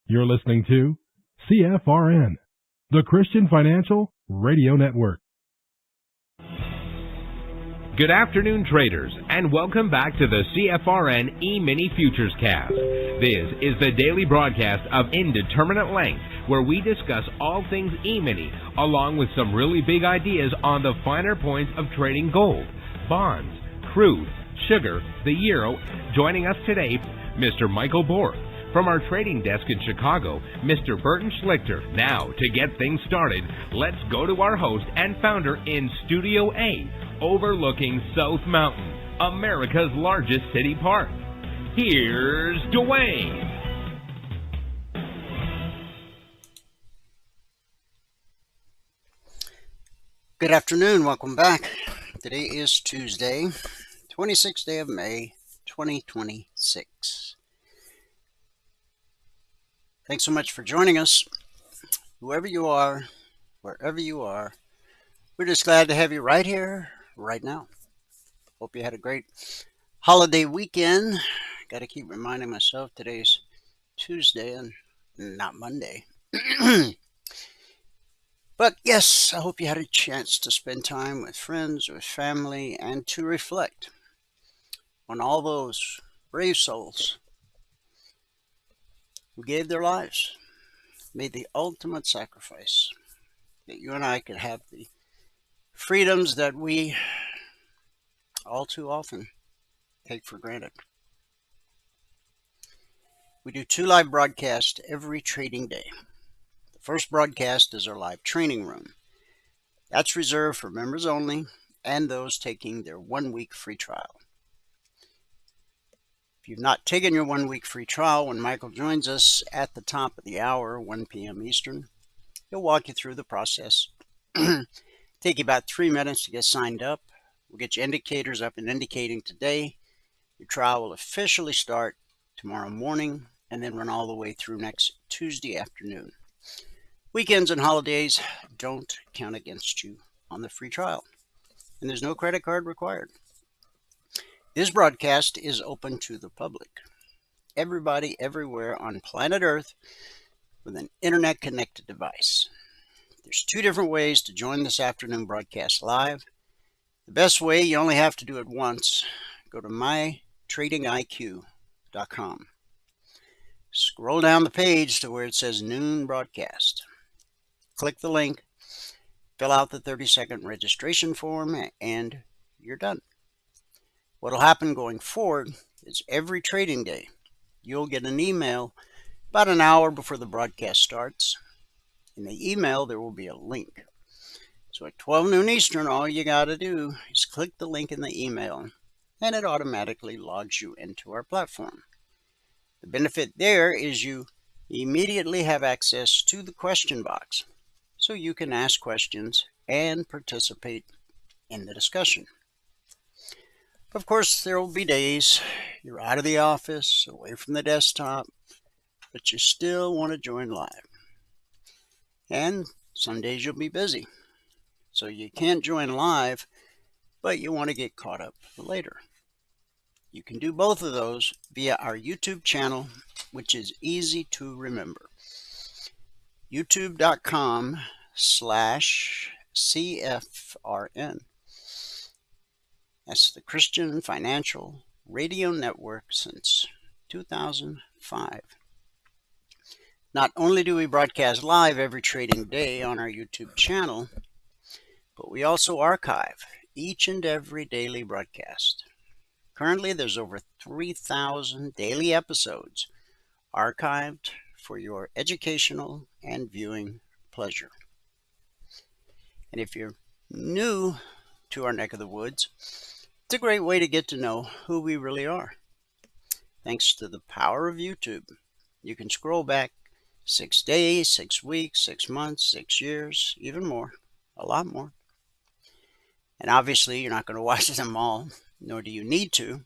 You're listening to CFRN, the Christian Financial Radio Network. Good afternoon, traders, and welcome back to the CFRN E-Mini Futures Cast. This is the daily broadcast of Indeterminate Length, where we discuss all things E-Mini, along with some really big ideas on the finer points of trading gold, bonds, crude, sugar, the euro. Joining us today, Mr. Michael Borg. From our trading desk in Chicago, Mr. Burton Schlichter. Now, to get things started, let's go to our host and founder in Studio A, overlooking South Mountain, America's largest city park. Here's Dwayne. Good afternoon. Welcome back. Today is Tuesday, 26th day of May, 2026. Thanks so much for joining us. Whoever you are, wherever you are, we're just glad to have you right here, right now. Hope you had a great holiday weekend. Got to keep reminding myself today's Tuesday and not Monday. But yes, I hope you had a chance to spend time with friends, with family, and to reflect on all those brave souls who gave their lives, made the ultimate sacrifice, that you and I could have the freedoms that we all too often take for granted. We do 2 live broadcasts every trading day. The first broadcast is our live training room. That's reserved for members only and those taking their 1-week free trial. If you've not taken your 1-week free trial, when Michael joins us at the top of the hour, 1 p.m. Eastern, he'll walk you through the process. Take you about 3 minutes to get signed up. We'll get your indicators up and indicating today. Your trial will officially start tomorrow morning and then run all the way through next Tuesday afternoon. Weekends and holidays don't count against you on the free trial, and there's no credit card required. This broadcast is open to the public. Everybody, everywhere on planet Earth with an internet-connected device. There's 2 different ways to join this afternoon broadcast live. The best way, you only have to do it once. Go to mytradingiq.com. Scroll down the page to where it says Noon Broadcast. Click the link, fill out the 30-second registration form, and you're done. What will happen going forward is every trading day, you'll get an email about an hour before the broadcast starts. In the email, there will be a link. So at 12 noon Eastern, all you got to do is click the link in the email, and it automatically logs you into our platform. The benefit there is you immediately have access to the question box, so you can ask questions and participate in the discussion. Of course, there will be days you're out of the office, away from the desktop, but you still want to join live. And some days you'll be busy, so you can't join live, but you want to get caught up for later. You can do both of those via our YouTube channel, which is easy to remember. youtube.com/CFRN. That's the Christian Financial Radio Network since 2005. Not only do we broadcast live every trading day on our YouTube channel, but we also archive each and every daily broadcast. Currently, there's over 3,000 daily episodes archived for your educational and viewing pleasure. And if you're new to our neck of the woods, it's a great way to get to know who we really are. Thanks to the power of YouTube, you can scroll back 6 days, 6 weeks, 6 months, 6 years, even more, a lot more. And obviously, you're not going to watch them all, nor do you need to.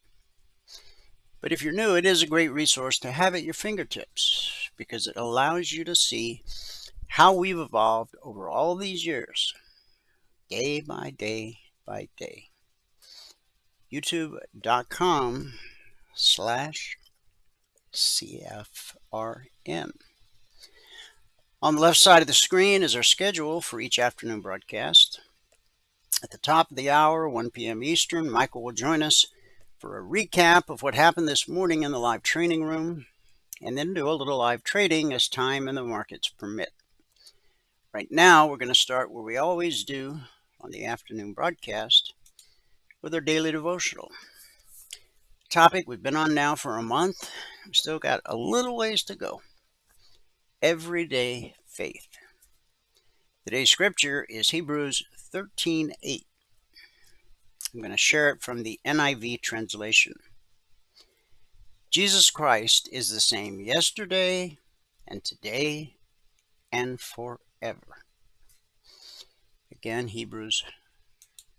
But if you're new, it is a great resource to have at your fingertips because it allows you to see how we've evolved over all these years, day by day by day. youtube.com/CFRN. On the left side of the screen is our schedule for each afternoon broadcast. At the top of the hour, 1 p.m. Eastern, Michael will join us for a recap of what happened this morning in the live training room, and then do a little live trading as time and the markets permit. Right now, we're going to start where we always do on the afternoon broadcast with our daily devotional. Topic we've been on now for a month. We've still got a little ways to go. Everyday faith. Today's scripture is Hebrews 13:8. I'm going to share it from the NIV translation. Jesus Christ is the same yesterday and today and forever. Again, Hebrews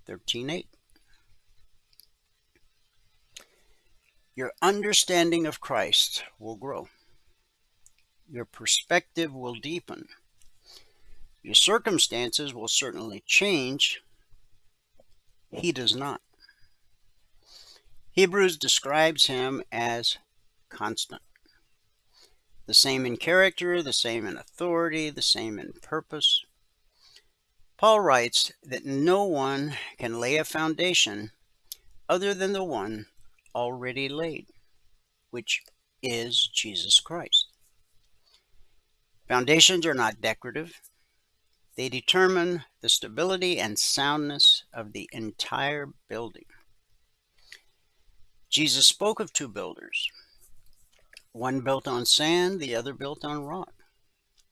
13:8. Your understanding of Christ will grow. Your perspective will deepen. Your circumstances will certainly change. He does not. Hebrews describes him as constant. The same in character, the same in authority, the same in purpose. Paul writes that no one can lay a foundation other than the one already laid, which is Jesus Christ. Foundations are not decorative. They determine the stability and soundness of the entire building. Jesus spoke of two builders, one built on sand, the other built on rock.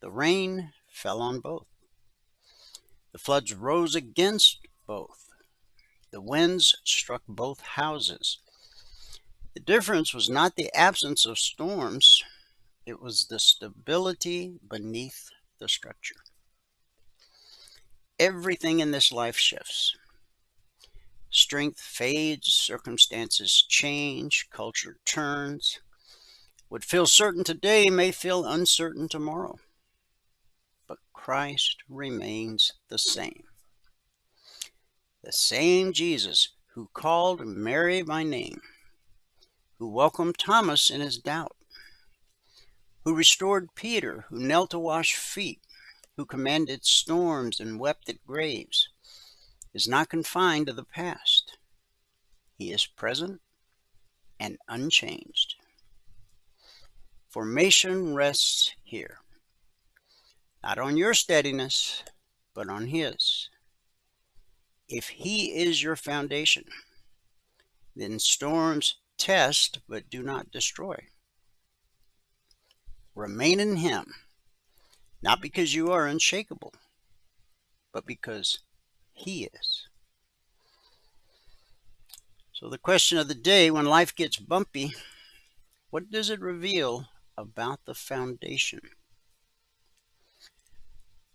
The rain fell on both. The floods rose against both. The winds struck both houses. The difference was not the absence of storms, it was the stability beneath the structure. Everything in this life shifts. Strength fades, circumstances change, culture turns. What feels certain today may feel uncertain tomorrow. But Christ remains the same. The same Jesus who called Mary by name, who welcomed Thomas in his doubt, who restored Peter, who knelt to wash feet, who commanded storms and wept at graves, is not confined to the past. He is present and unchanged. Formation rests here, not on your steadiness, but on his. If he is your foundation, then storms test but do not destroy. Remain in him, not because you are unshakable, but because he is. So the question of the day, when life gets bumpy, what does it reveal about the foundation?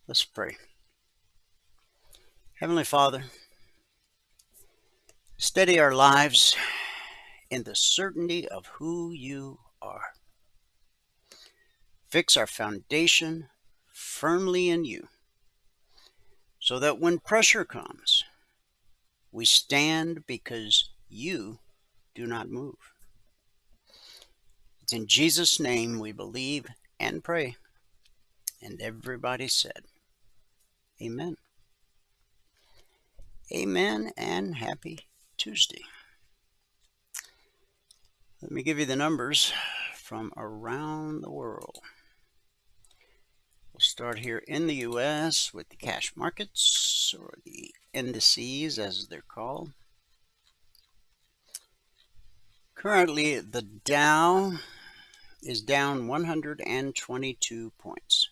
Let's pray. Heavenly Father, steady our lives in the certainty of who you are. Fix our foundation firmly in you, so that when pressure comes, we stand because you do not move. It's in Jesus' name we believe and pray. And everybody said, Amen. Amen and happy Tuesday. Let me give you the numbers from around the world. We'll start here in the U.S. with the cash markets, or the indices as they're called. Currently, the Dow is down 122 points.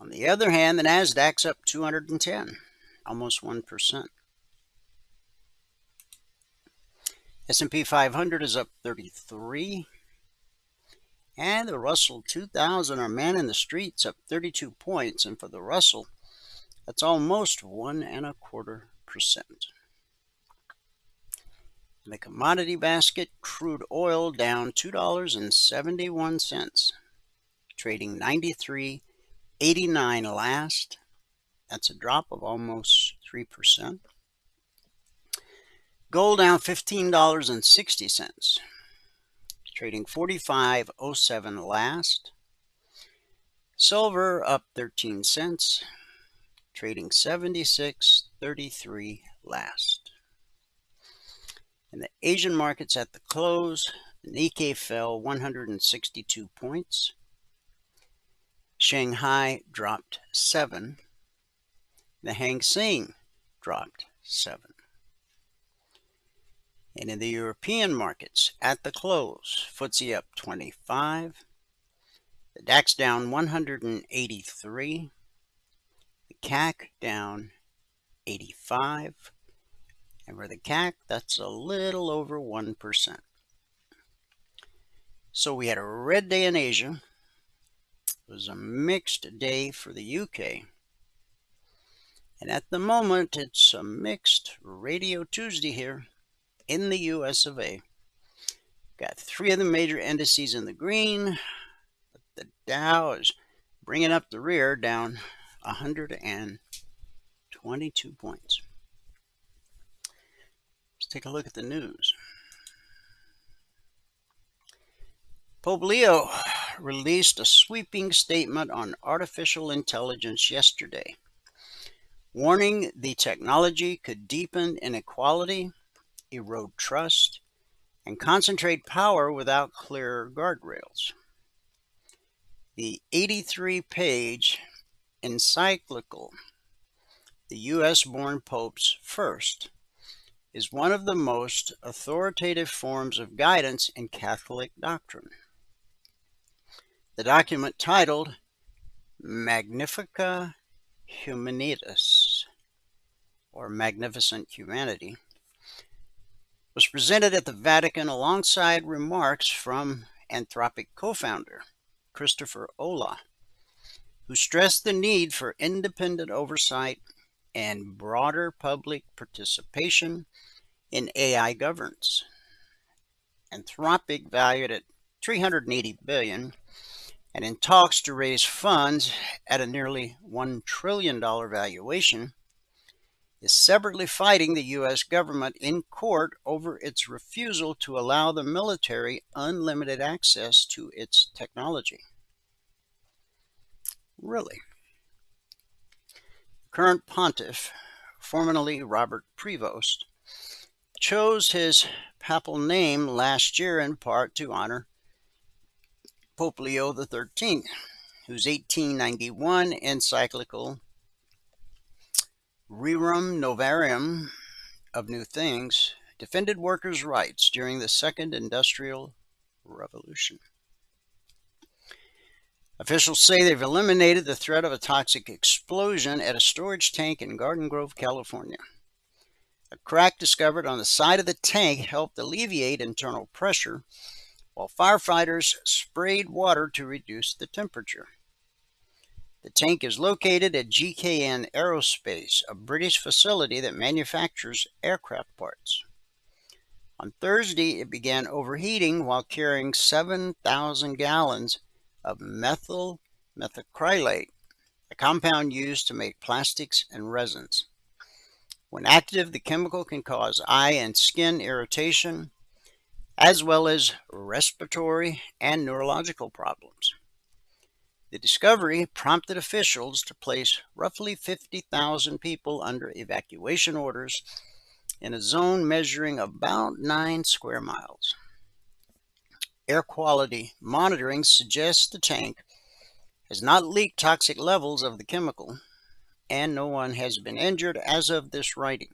On the other hand, the Nasdaq's up 210, almost 1%. S&P 500 is up 33. And the Russell 2000, our man in the streets, up 32 points. And for the Russell, that's almost 1.25%. In the commodity basket, crude oil down $2.71, trading 93.89 last. That's a drop of almost 3%. Gold down $15.60. Trading 45.07 last. Silver up 13 cents, trading 76.33 last. In the Asian markets at the close, the Nikkei fell 162 points. Shanghai dropped 7. The Hang Seng dropped 7. And in the European markets at the close, FTSE up 25. The DAX down 183. The CAC down 85. And for the CAC, that's a little over 1%. So we had a red day in Asia. It was a mixed day for the UK. And at the moment, it's a mixed Radio Tuesday here in the US of A. Got 3 of the major indices in the green. But the Dow is bringing up the rear, down 122 points. Let's take a look at the news. Pope Leo released a sweeping statement on artificial intelligence yesterday, warning the technology could deepen inequality, erode trust, and concentrate power without clear guardrails. The 83-page encyclical, the U.S.-born Pope's First, is one of the most authoritative forms of guidance in Catholic doctrine. The document, titled Magnifica Humanitas, or Magnificent Humanity, was presented at the Vatican alongside remarks from Anthropic co-founder Christopher Olah, who stressed the need for independent oversight and broader public participation in AI governance. Anthropic, valued at $380 billion, and in talks to raise funds at a nearly $1 trillion valuation, is separately fighting the U.S. government in court over its refusal to allow the military unlimited access to its technology. Really? Current pontiff, formerly Robert Prevost, chose his papal name last year in part to honor Pope Leo XIII, whose 1891 encyclical Rerum Novarum of New Things defended workers' rights during the Second Industrial Revolution. Officials say they've eliminated the threat of a toxic explosion at a storage tank in Garden Grove, California. A crack discovered on the side of the tank helped alleviate internal pressure, while firefighters sprayed water to reduce the temperature. The tank is located at GKN Aerospace, a British facility that manufactures aircraft parts. On Thursday, it began overheating while carrying 7,000 gallons of methyl methacrylate, a compound used to make plastics and resins. When active, the chemical can cause eye and skin irritation, as well as respiratory and neurological problems. The discovery prompted officials to place roughly 50,000 people under evacuation orders in a zone measuring about 9 square miles. Air quality monitoring suggests the tank has not leaked toxic levels of the chemical, and no one has been injured as of this writing.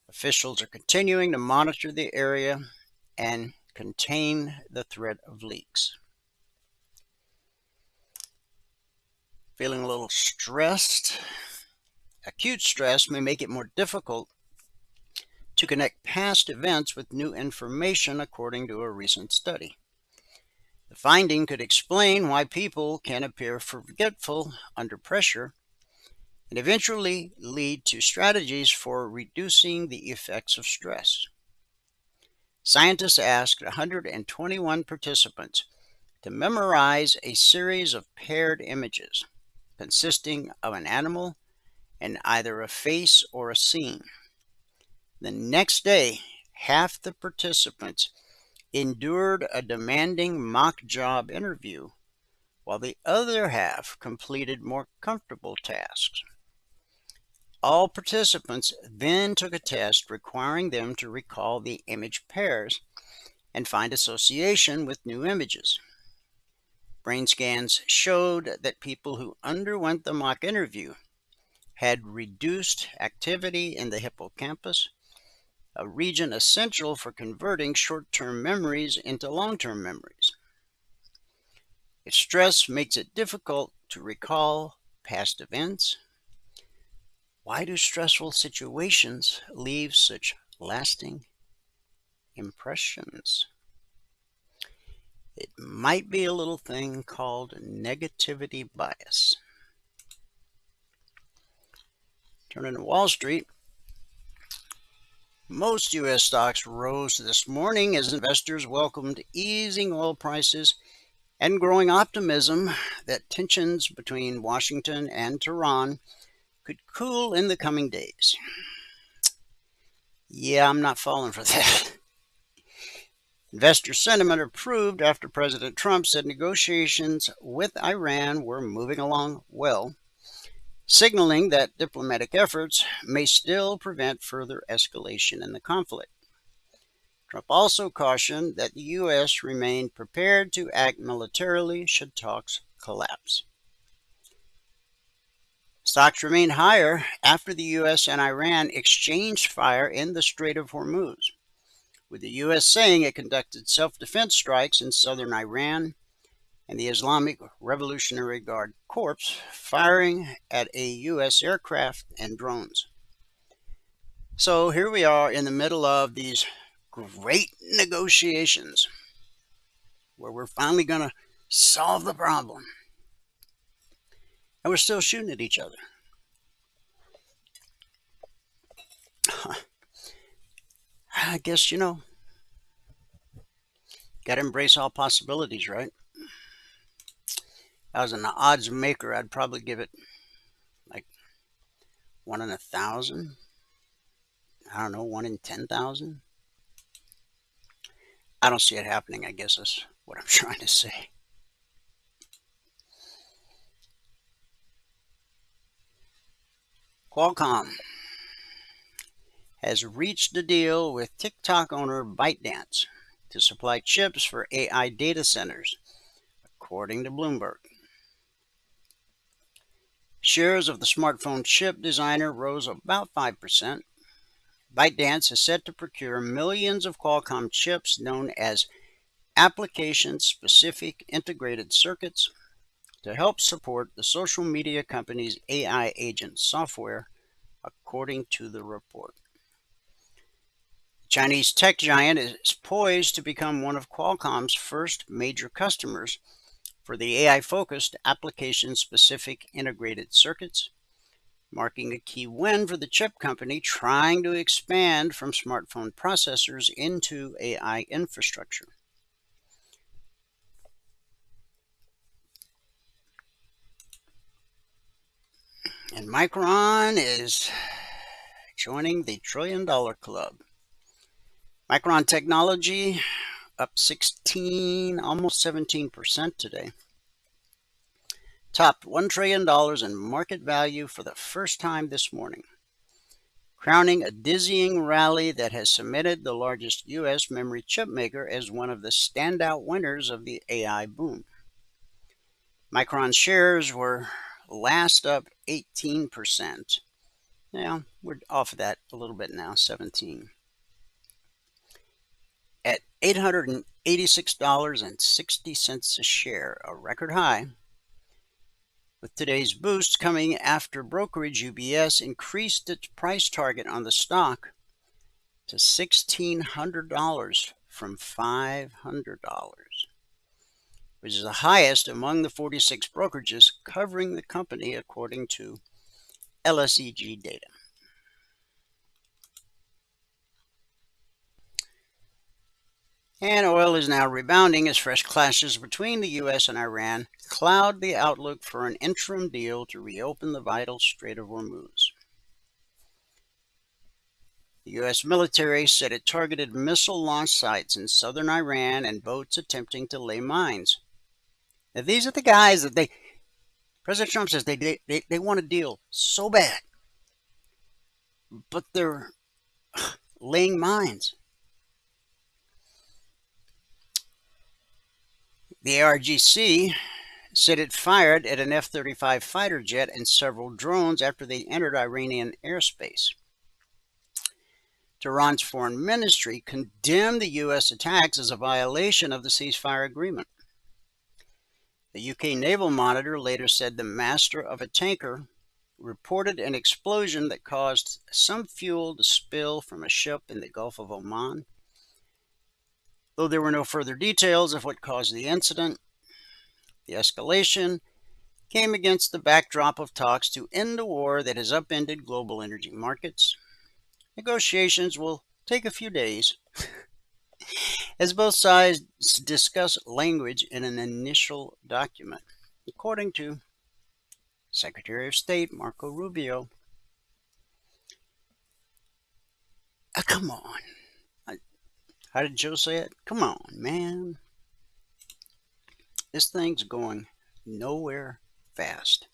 Officials are continuing to monitor the area and contain the threat of leaks. Feeling a little stressed? Acute stress may make it more difficult to connect past events with new information, according to a recent study. The finding could explain why people can appear forgetful under pressure and eventually lead to strategies for reducing the effects of stress. Scientists asked 121 participants to memorize a series of paired images consisting of an animal and either a face or a scene. The next day, half the participants endured a demanding mock job interview, while the other half completed more comfortable tasks. All participants then took a test requiring them to recall the image pairs and find association with new images. Brain scans showed that people who underwent the mock interview had reduced activity in the hippocampus, a region essential for converting short-term memories into long-term memories. If stress makes it difficult to recall past events, why do stressful situations leave such lasting impressions? It might be a little thing called negativity bias. Turning to Wall Street, most U.S. stocks rose this morning as investors welcomed easing oil prices and growing optimism that tensions between Washington and Tehran could cool in the coming days. Yeah, I'm not falling for that. Investor sentiment improved after President Trump said negotiations with Iran were moving along well, signaling that diplomatic efforts may still prevent further escalation in the conflict. Trump also cautioned that the U.S. remained prepared to act militarily should talks collapse. Stocks remained higher after the U.S. and Iran exchanged fire in the Strait of Hormuz, with the U.S. saying it conducted self-defense strikes in southern Iran and the Islamic Revolutionary Guard Corps firing at a U.S. aircraft and drones. So here we are in the middle of these great negotiations where we're finally going to solve the problem. And we're still shooting at each other. I guess, got to embrace all possibilities, right? If I was an odds maker, I'd probably give it like 1 in 1,000. I don't know, 1 in 10,000. I don't see it happening, I guess that's what I'm trying to say. Qualcomm has reached a deal with TikTok owner ByteDance to supply chips for AI data centers, according to Bloomberg. Shares of the smartphone chip designer rose about 5%. ByteDance is set to procure millions of Qualcomm chips known as application-specific integrated circuits to help support the social media company's AI agent software, according to the report. The Chinese tech giant is poised to become one of Qualcomm's first major customers for the AI-focused application-specific integrated circuits, marking a key win for the chip company trying to expand from smartphone processors into AI infrastructure. And Micron is joining the $1 trillion club. Micron Technology up 16, almost 17% today. Topped $1 trillion in market value for the first time this morning, crowning a dizzying rally that has cemented the largest U.S. memory chip maker as one of the standout winners of the AI boom. Micron shares were last up 18%. Now, we're off of that a little bit now, 17. At $886.60 a share, a record high, with today's boost coming after brokerage UBS increased its price target on the stock to $1,600 from $500, which is the highest among the 46 brokerages covering the company, according to LSEG data. And oil is now rebounding as fresh clashes between the U.S. and Iran cloud the outlook for an interim deal to reopen the vital Strait of Hormuz. The U.S. military said it targeted missile launch sites in southern Iran and boats attempting to lay mines. Now, these are the guys that President Trump says they want a deal so bad, but they're laying mines. The ARGC said it fired at an F-35 fighter jet and several drones after they entered Iranian airspace. Tehran's foreign ministry condemned the U.S. attacks as a violation of the ceasefire agreement. The UK Naval Monitor later said the master of a tanker reported an explosion that caused some fuel to spill from a ship in the Gulf of Oman. Though there were no further details of what caused the incident, the escalation came against the backdrop of talks to end a war that has upended global energy markets. Negotiations will take a few days as both sides discuss language in an initial document, according to Secretary of State Marco Rubio. Come on. How did Joe say it? Come on, man. This thing's going nowhere fast.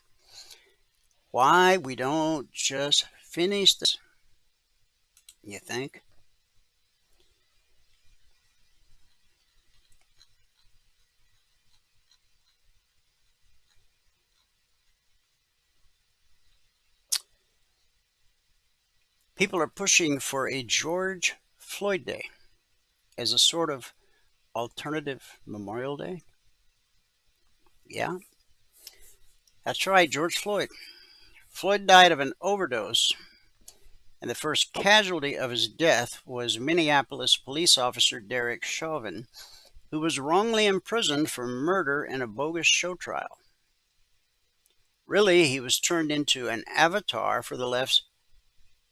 Why we don't just finish this? You think? People are pushing for a George Floyd Day as a sort of alternative Memorial Day. Yeah, that's right, George Floyd. Floyd died of an overdose, and the first casualty of his death was Minneapolis police officer Derek Chauvin, who was wrongly imprisoned for murder in a bogus show trial. Really, he was turned into an avatar for the left's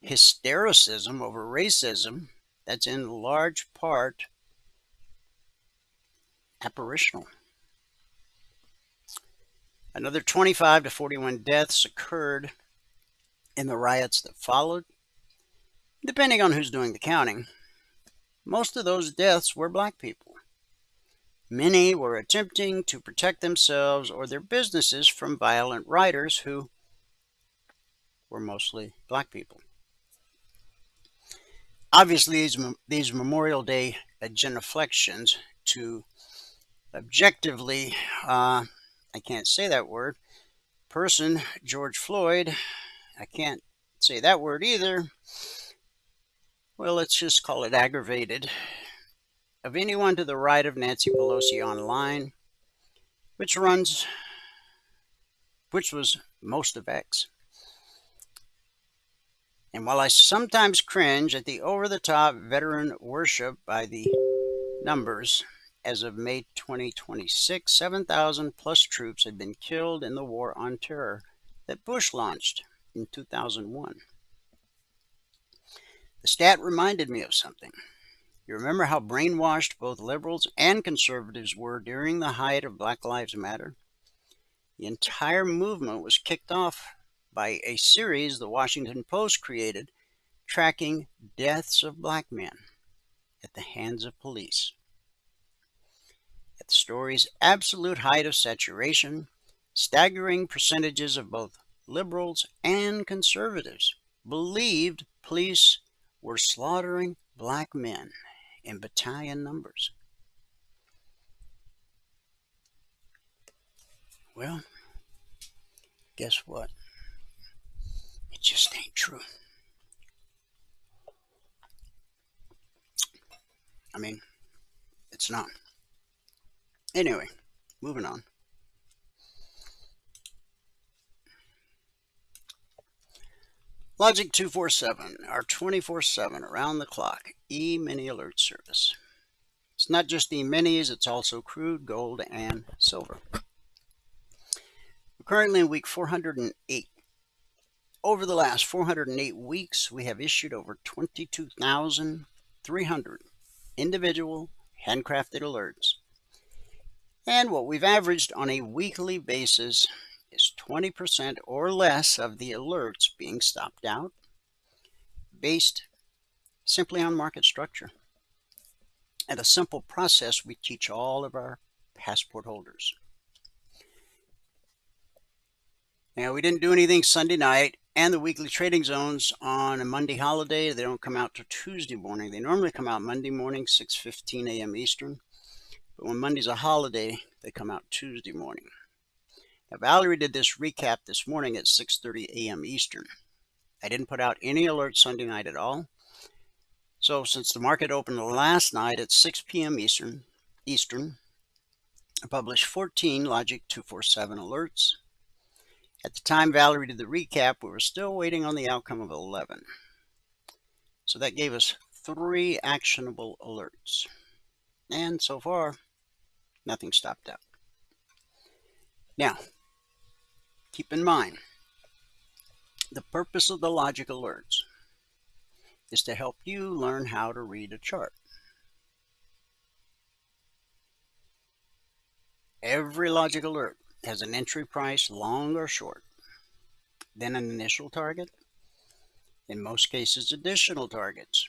hystericism over racism that's in large part apparitional. Another 25 to 41 deaths occurred in the riots that followed. Depending on who's doing the counting, most of those deaths were black people. Many were attempting to protect themselves or their businesses from violent rioters who were mostly black people. Obviously, these Memorial Day genuflections to objectively, I can't say that word, person, George Floyd, I can't say that word either. Well, let's just call it aggravated. Of anyone to the right of Nancy Pelosi online, which was most of X. And while I sometimes cringe at the over-the-top veteran worship by the numbers, as of May 2026, 7,000 plus troops had been killed in the war on terror that Bush launched in 2001. The stat reminded me of something. You remember how brainwashed both liberals and conservatives were during the height of Black Lives Matter? The entire movement was kicked off by a series the Washington Post created tracking deaths of black men at the hands of police. At the story's absolute height of saturation, staggering percentages of both liberals and conservatives believed police were slaughtering black men in battalion numbers. Well, guess what? It just ain't true. I mean, it's not. Anyway, moving on. Logic 247, our 24/7 around the clock E-mini alert service. It's not just E-minis, it's also crude, gold, and silver. We're currently in week 408. Over the last 408 weeks, we have issued over 22,300 individual handcrafted alerts. And what we've averaged on a weekly basis is 20% or less of the alerts being stopped out based simply on market structure. And a simple process we teach all of our passport holders. Now, we didn't do anything Sunday night, and the weekly trading zones on a Monday holiday, they don't come out till Tuesday morning. They normally come out Monday morning, 6:15 a.m. Eastern. But when Monday's a holiday, they come out Tuesday morning. Now, Valerie did this recap this morning at 6:30 a.m. Eastern. I didn't put out any alerts Sunday night at all. So since the market opened last night at 6 p.m. Eastern, I published 14 Logic 247 alerts. At the time Valerie did the recap, we were still waiting on the outcome of 11. So that gave us 3 actionable alerts. And so far, nothing stopped out. Now, keep in mind, the purpose of the logic alerts is to help you learn how to read a chart. Every logic alert has an entry price, long or short, then an initial target, in most cases additional targets,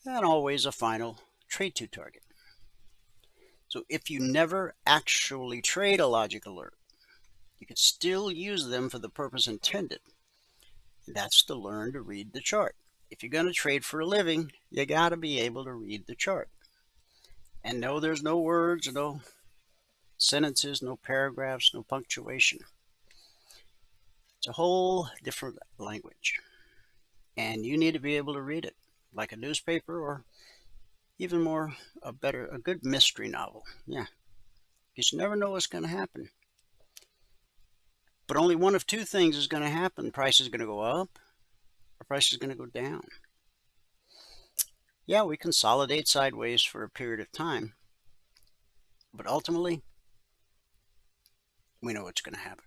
and always a final trade to target. So if you never actually trade a logic alert, you can still use them for the purpose intended. That's to learn to read the chart. If you're going to trade for a living, you got to be able to read the chart. And no, there's no words, no sentences, no paragraphs, no punctuation. It's a whole different language. And you need to be able to read it like a newspaper, or even more, a good mystery novel. Yeah, because you never know what's going to happen. But only one of 2 things is going to happen. Price is going to go up, or price is going to go down. Yeah, we consolidate sideways for a period of time, but ultimately, we know what's going to happen.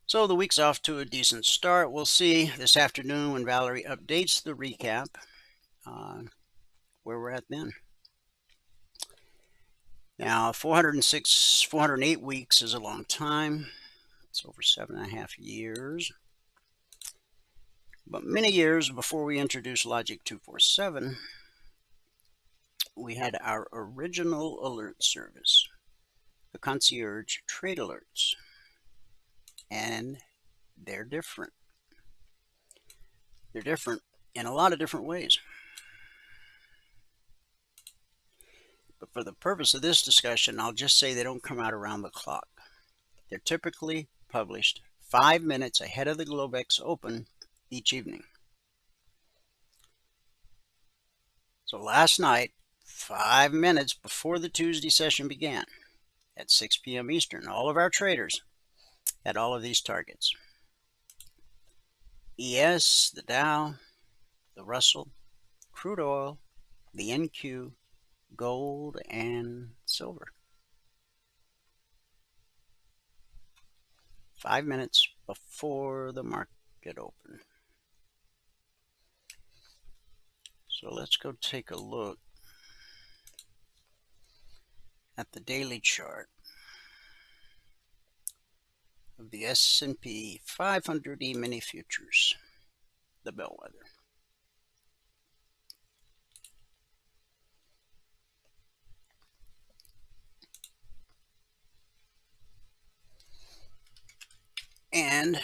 So the week's off to a decent start. We'll see this afternoon when Valerie updates the recap where we're at then. Now, 408 weeks is a long time. It's over 7.5 years. But many years before we introduced Logic 247, we had our original alert service, the concierge trade alerts. And they're different. They're different in a lot of different ways. But for the purpose of this discussion, I'll just say they don't come out around the clock. They're typically published 5 minutes ahead of the Globex open each evening. So last night, 5 minutes before the Tuesday session began, at 6 p.m. Eastern, all of our traders had all of these targets. ES, the Dow, the Russell, crude oil, the NQ, gold, and silver. 5 minutes before the market opened. So let's go take a look at the daily chart of the S&P 500 Emini futures, the bellwether. And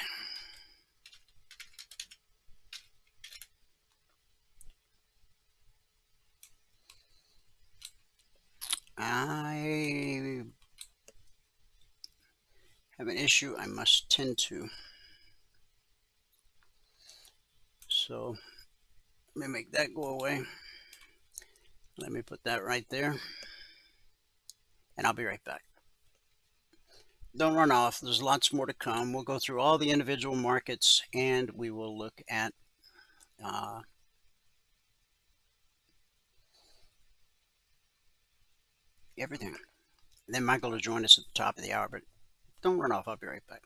I have an issue I must tend to. So let me make that go away. Let me put that right there. And I'll be right back. Don't run off. There's lots more to come. We'll go through all the individual markets, and we will look at everything. And then Michael will join us at the top of the hour, but don't run off. I'll be right back.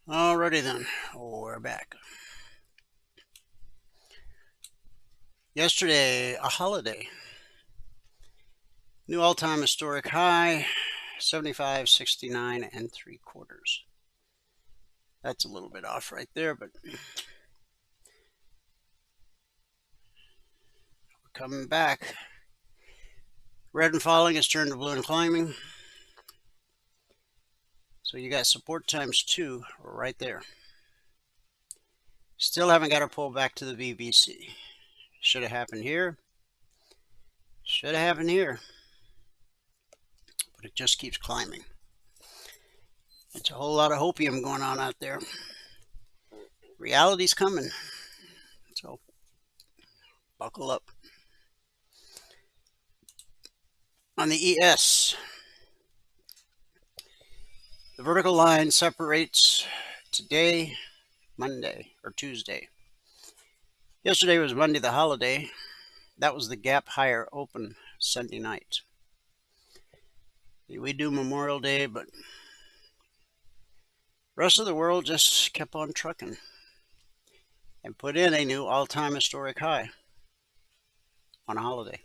Alrighty then, we're back. Yesterday, a holiday. New all-time historic high, 75.69 3/4. That's a little bit off right there, but we're coming back. Red and falling has turned to blue and climbing. So you got support times 2 right there. Still haven't got a pull back to the BBC. Should have happened here. Should have happened here. But it just keeps climbing. It's a whole lot of hopium going on out there. Reality's coming. So buckle up. On the ES, the vertical line separates today, Monday, or Tuesday. Yesterday was Monday, the holiday. That was the gap higher open Sunday night. We do Memorial Day, but the rest of the world just kept on trucking and put in a new all-time historic high on a holiday.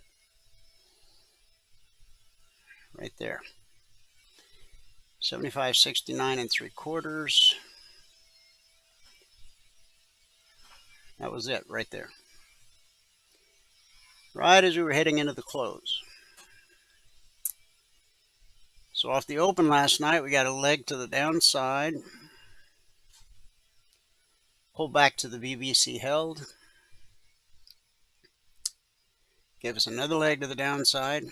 Right there. 75.69 3/4. That was it right there. Right as we were heading into the close. So off the open last night, we got a leg to the downside. Pull back to the BBC held. Give us another leg to the downside.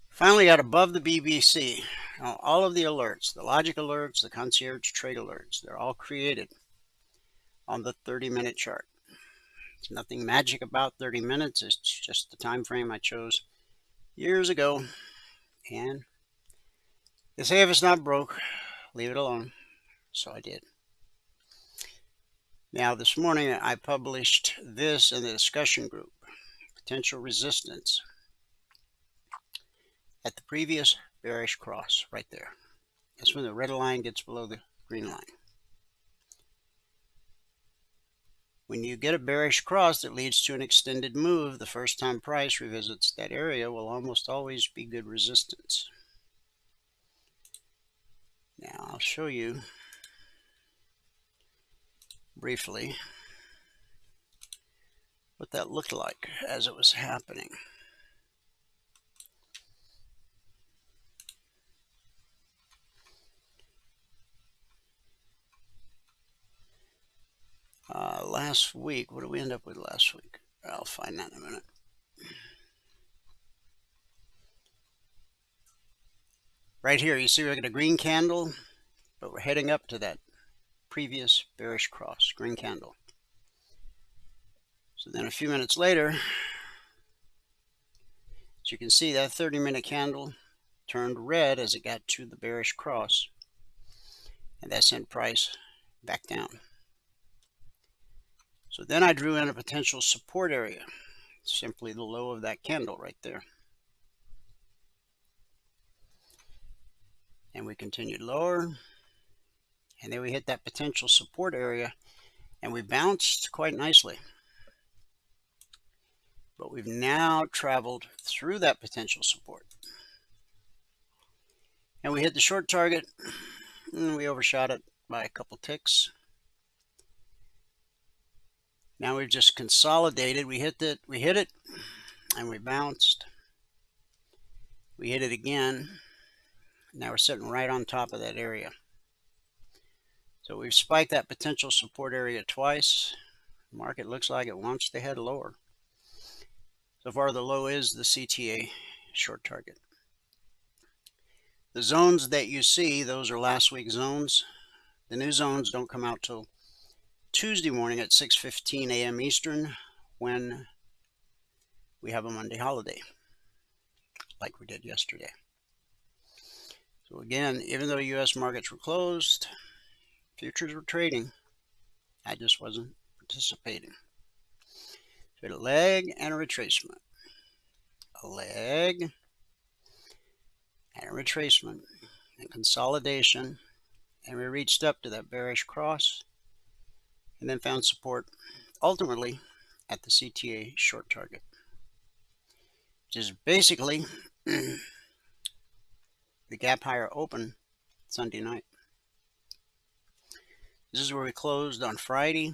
Finally got above the BBC. Now, all of the alerts, the logic alerts, the concierge trade alerts, they're all created on the 30-minute chart. There's nothing magic about 30 minutes. It's just the time frame I chose years ago. And they say if it's not broke, leave it alone. So I did. Now this morning I published this in the discussion group. Potential resistance at the previous bearish cross right there. That's when the red line gets below the green line. When you get a bearish cross that leads to an extended move, the first time price revisits that area will almost always be good resistance. Now I'll show you briefly what that looked like as it was happening. Last week, what did we end up with last week? I'll find that in a minute. Right here, you see we got a green candle, but we're heading up to that previous bearish cross, green candle. So then a few minutes later, as you can see, that 30-minute candle turned red as it got to the bearish cross, and that sent price back down. So then I drew in a potential support area, simply the low of that candle right there. And we continued lower, and then we hit that potential support area, and we bounced quite nicely. But we've now traveled through that potential support. And we hit the short target, and we overshot it by a couple ticks. Now we've just consolidated. We hit it, and we bounced. We hit it again. Now we're sitting right on top of that area. So we've spiked that potential support area twice. The market looks like it wants to head lower. So far the low is the CTA short target. The zones that you see, those are last week's zones. The new zones don't come out till Tuesday morning at 6:15 a.m. Eastern, when we have a Monday holiday, like we did yesterday. So again, even though U.S. markets were closed, futures were trading. I just wasn't participating. So we had a leg and a retracement. A leg and a retracement and consolidation and we reached up to that bearish cross and then found support ultimately at the CTA short target, which is basically the gap higher open Sunday night. This is where we closed on Friday,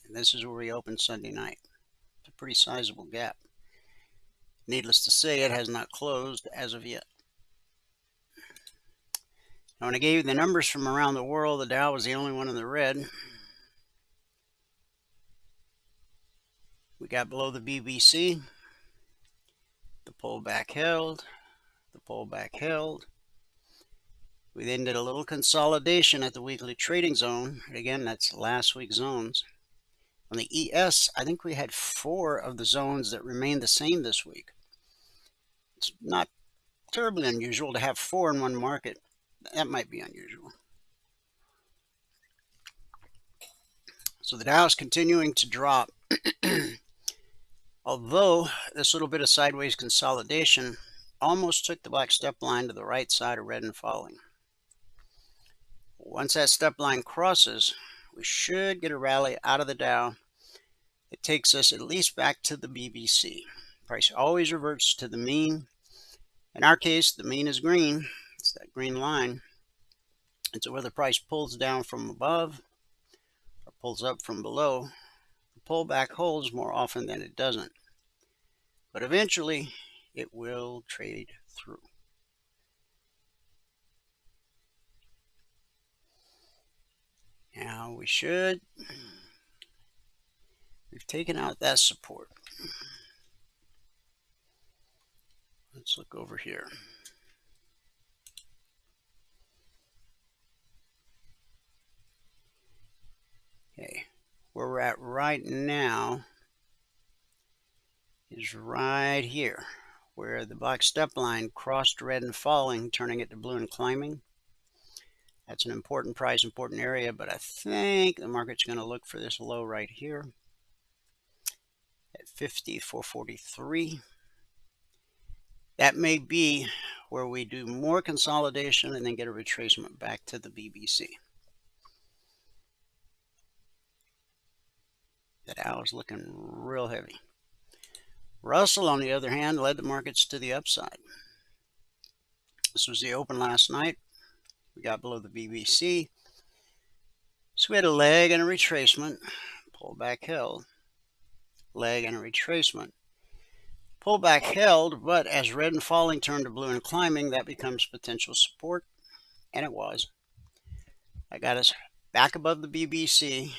and this is where we opened Sunday night. It's a pretty sizable gap. Needless to say, it has not closed as of yet. Now, when I gave you the numbers from around the world, the Dow was the only one in the red. We got below the BBC. The pullback held. The pullback held. We then did a little consolidation at the weekly trading zone. And again, that's last week's zones. On the ES, I think we had 4 of the zones that remained the same this week. It's not terribly unusual to have 4 in one market. That might be unusual. So the Dow is continuing to drop. Although this little bit of sideways consolidation almost took the black step line to the right side of red and falling. Once that step line crosses, we should get a rally out of the Dow. It takes us at least back to the BBC. Price always reverts to the mean. In our case, the mean is green. It's that green line. And so whether price pulls down from above or pulls up from below, the pullback holds more often than it doesn't. But eventually, it will trade through. Now we've taken out that support. Let's look over here. Okay, where we're at right now is right here, where the black step line crossed red and falling, turning it to blue and climbing. That's an important price, important area, but I think the market's going to look for this low right here at 54.43. That may be where we do more consolidation and then get a retracement back to the BBC. The Dow is looking real heavy. Russell, on the other hand, led the markets to the upside. This was the open last night. We got below the BBC. So we had a leg and a retracement. Pullback held. Leg and a retracement. Pullback held, but as red and falling turned to blue and climbing, that becomes potential support. And it was. I got us back above the BBC.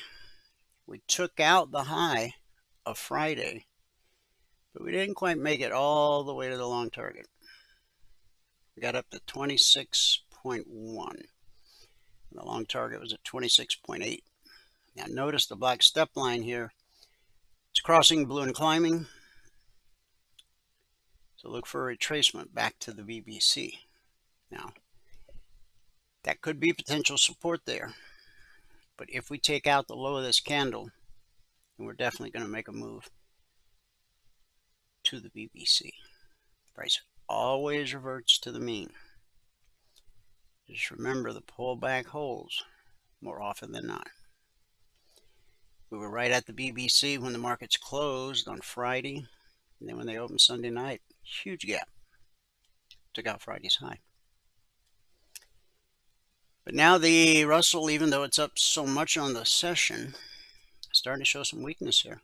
We took out the high of Friday, but we didn't quite make it all the way to the long target. We got up to 26.1. The long target was at 26.8. Now notice the black step line here. It's crossing blue and climbing. So look for a retracement back to the BBC. Now, that could be potential support there. But if we take out the low of this candle, then we're definitely going to make a move to the BBC. Price always reverts to the mean. Just remember, the pullback holds more often than not. We were right at the BBC when the markets closed on Friday, and then when they opened Sunday night, huge gap. Took out Friday's high. But now the Russell, even though it's up so much on the session, is starting to show some weakness here.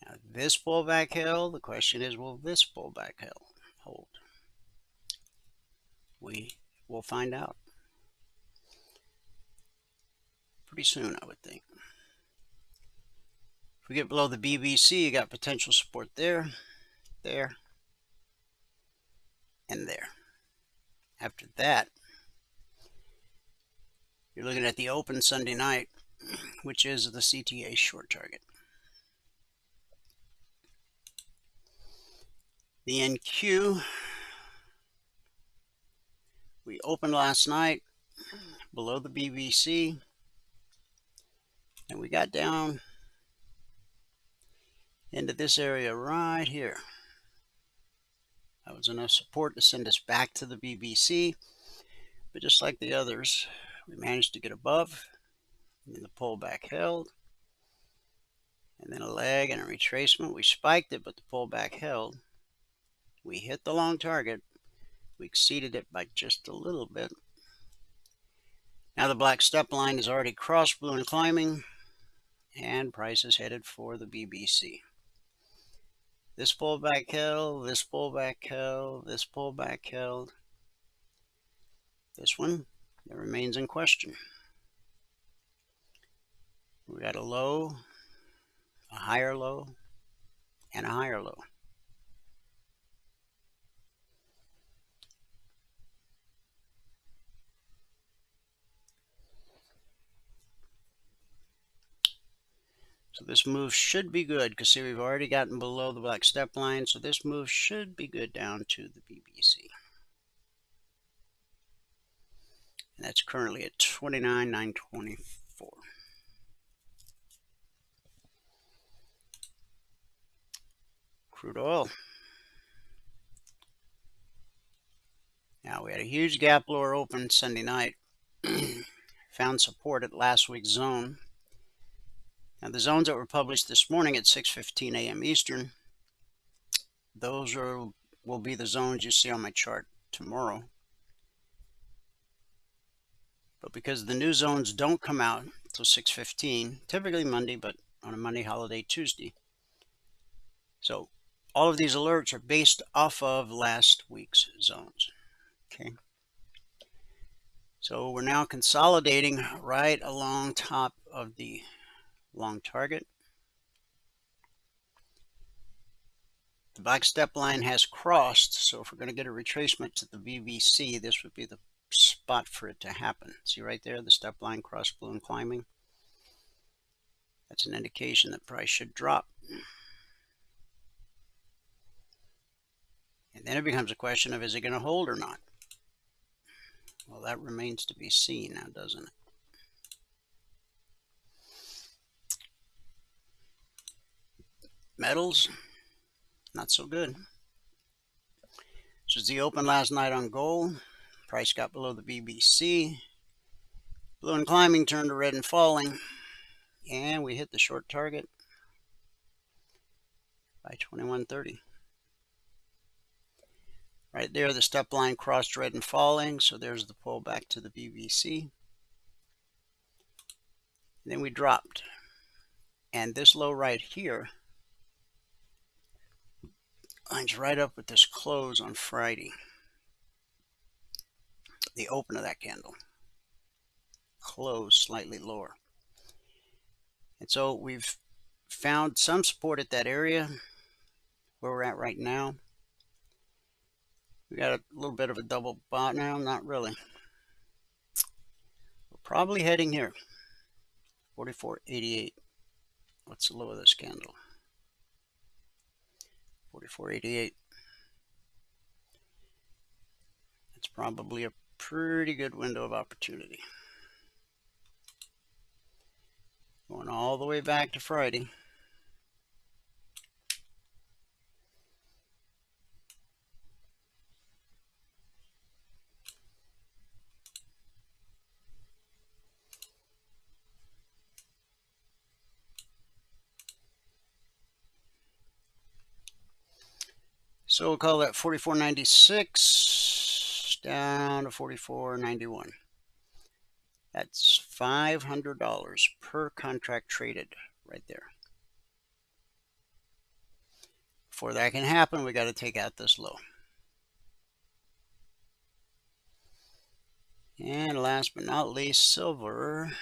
Now this pullback held. The question is, will this pullback hold? We will find out pretty soon, I would think. If we get below the BBC, you got potential support there, there, and there. After that, you're looking at the open Sunday night, which is the CTA short target. The NQ, we opened last night below the BBC, and we got down into this area right here. That was enough support to send us back to the BBC. But just like the others, we managed to get above, and then the pullback held, and then a leg and a retracement. We spiked it, but the pullback held. We hit the long target. We exceeded it by just a little bit. Now the black step line is already crossed, blue and climbing, and price is headed for the BBC. This pullback held, this pullback held, this pullback held. This one, that remains in question. We got a low, a higher low, and a higher low. So this move should be good, because see, we've already gotten below the black step line, so this move should be good down to the BBC. And that's currently at 29,924. Crude oil. Now we had a huge gap lower open Sunday night. Found support at last week's zone. Now the zones that were published this morning at 6:15 a.m. Eastern, those will be the zones you see on my chart tomorrow. But because the new zones don't come out until 6:15, typically Monday, but on a Monday holiday Tuesday. So all of these alerts are based off of last week's zones. Okay. So we're now consolidating right along top of the long target. The black step line has crossed, so if we're going to get a retracement to the BBC, this would be the spot for it to happen. See right there, the step line crossed, blue and climbing. That's an indication that price should drop. And then it becomes a question of, is it going to hold or not? Well, that remains to be seen now, doesn't it? Metals, not so good. This was the open last night on gold. Price got below the BBC. Blue and climbing turned to red and falling. And we hit the short target by 21.30. Right there, the step line crossed red and falling, so there's the pull back to the BBC. And then we dropped. And this low right here lines right up with this close on Friday. The open of that candle. Close slightly lower. And so we've found some support at that area where we're at right now. We got a little bit of a double bottom now, not really. We're probably heading here. 44.88. What's the low of this candle? 44.88. It's probably a pretty good window of opportunity. Going all the way back to Friday. So we'll call that 44.96 down to 44.91. That's $500 per contract traded right there. Before that can happen, we got to take out this low. And last but not least, silver.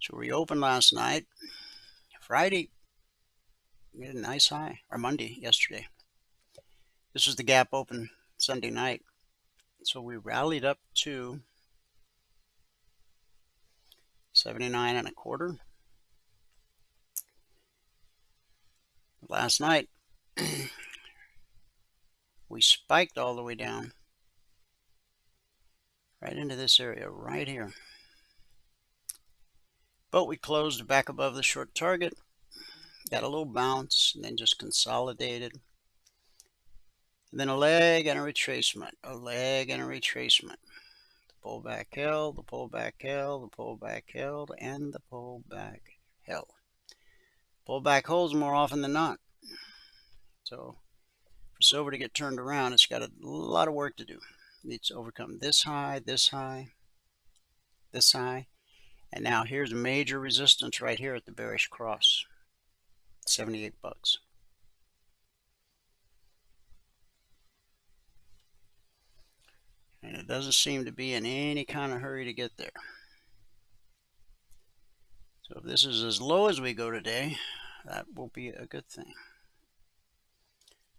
So we opened last night. Friday, we had a nice high, or Monday, yesterday. This was the gap open Sunday night. So we rallied up to 79.25. Last night, we spiked all the way down right into this area right here. But we closed back above the short target, got a little bounce, and then just consolidated. And then a leg and a retracement, a leg and a retracement. The pullback held, the pullback held, the pullback held, and the pullback held. Pullback holds more often than not. So for silver to get turned around, it's got a lot of work to do. It needs to overcome this high, this high, this high. And now here's a major resistance right here at the bearish cross, 78 bucks. And it doesn't seem to be in any kind of hurry to get there. So if this is as low as we go today, that will be a good thing.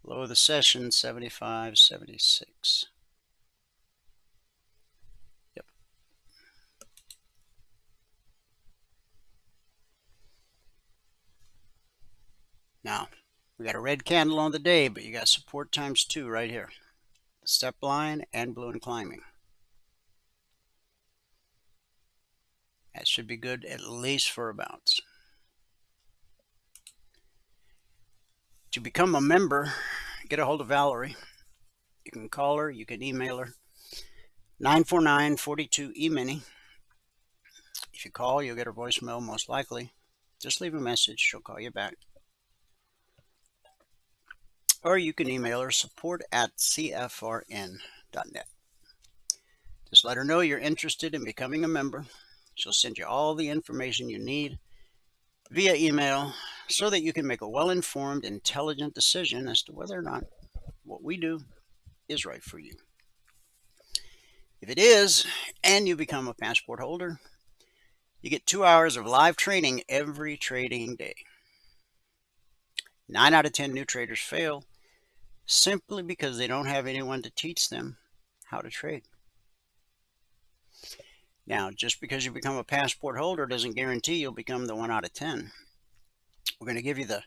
Low of the session, 75.76. Yep. Now, we got a red candle on the day, but you got support times 2 right here. The step line and blue and climbing. That should be good at least for a bounce. To become a member, get a hold of Valerie. You can call her, you can email her. 949-42 Emini. If you call, you'll get her voicemail most likely. Just leave a message, she'll call you back. Or you can email her support@cfrn.net. Just let her know you're interested in becoming a member. She'll send you all the information you need via email so that you can make a well-informed, intelligent decision as to whether or not what we do is right for you. If it is, and you become a passport holder, you get 2 hours of live training every trading day. 9 out of 10 new traders fail simply because they don't have anyone to teach them how to trade. Now, just because you become a passport holder doesn't guarantee you'll become the 1 out of 10. We're going to give you the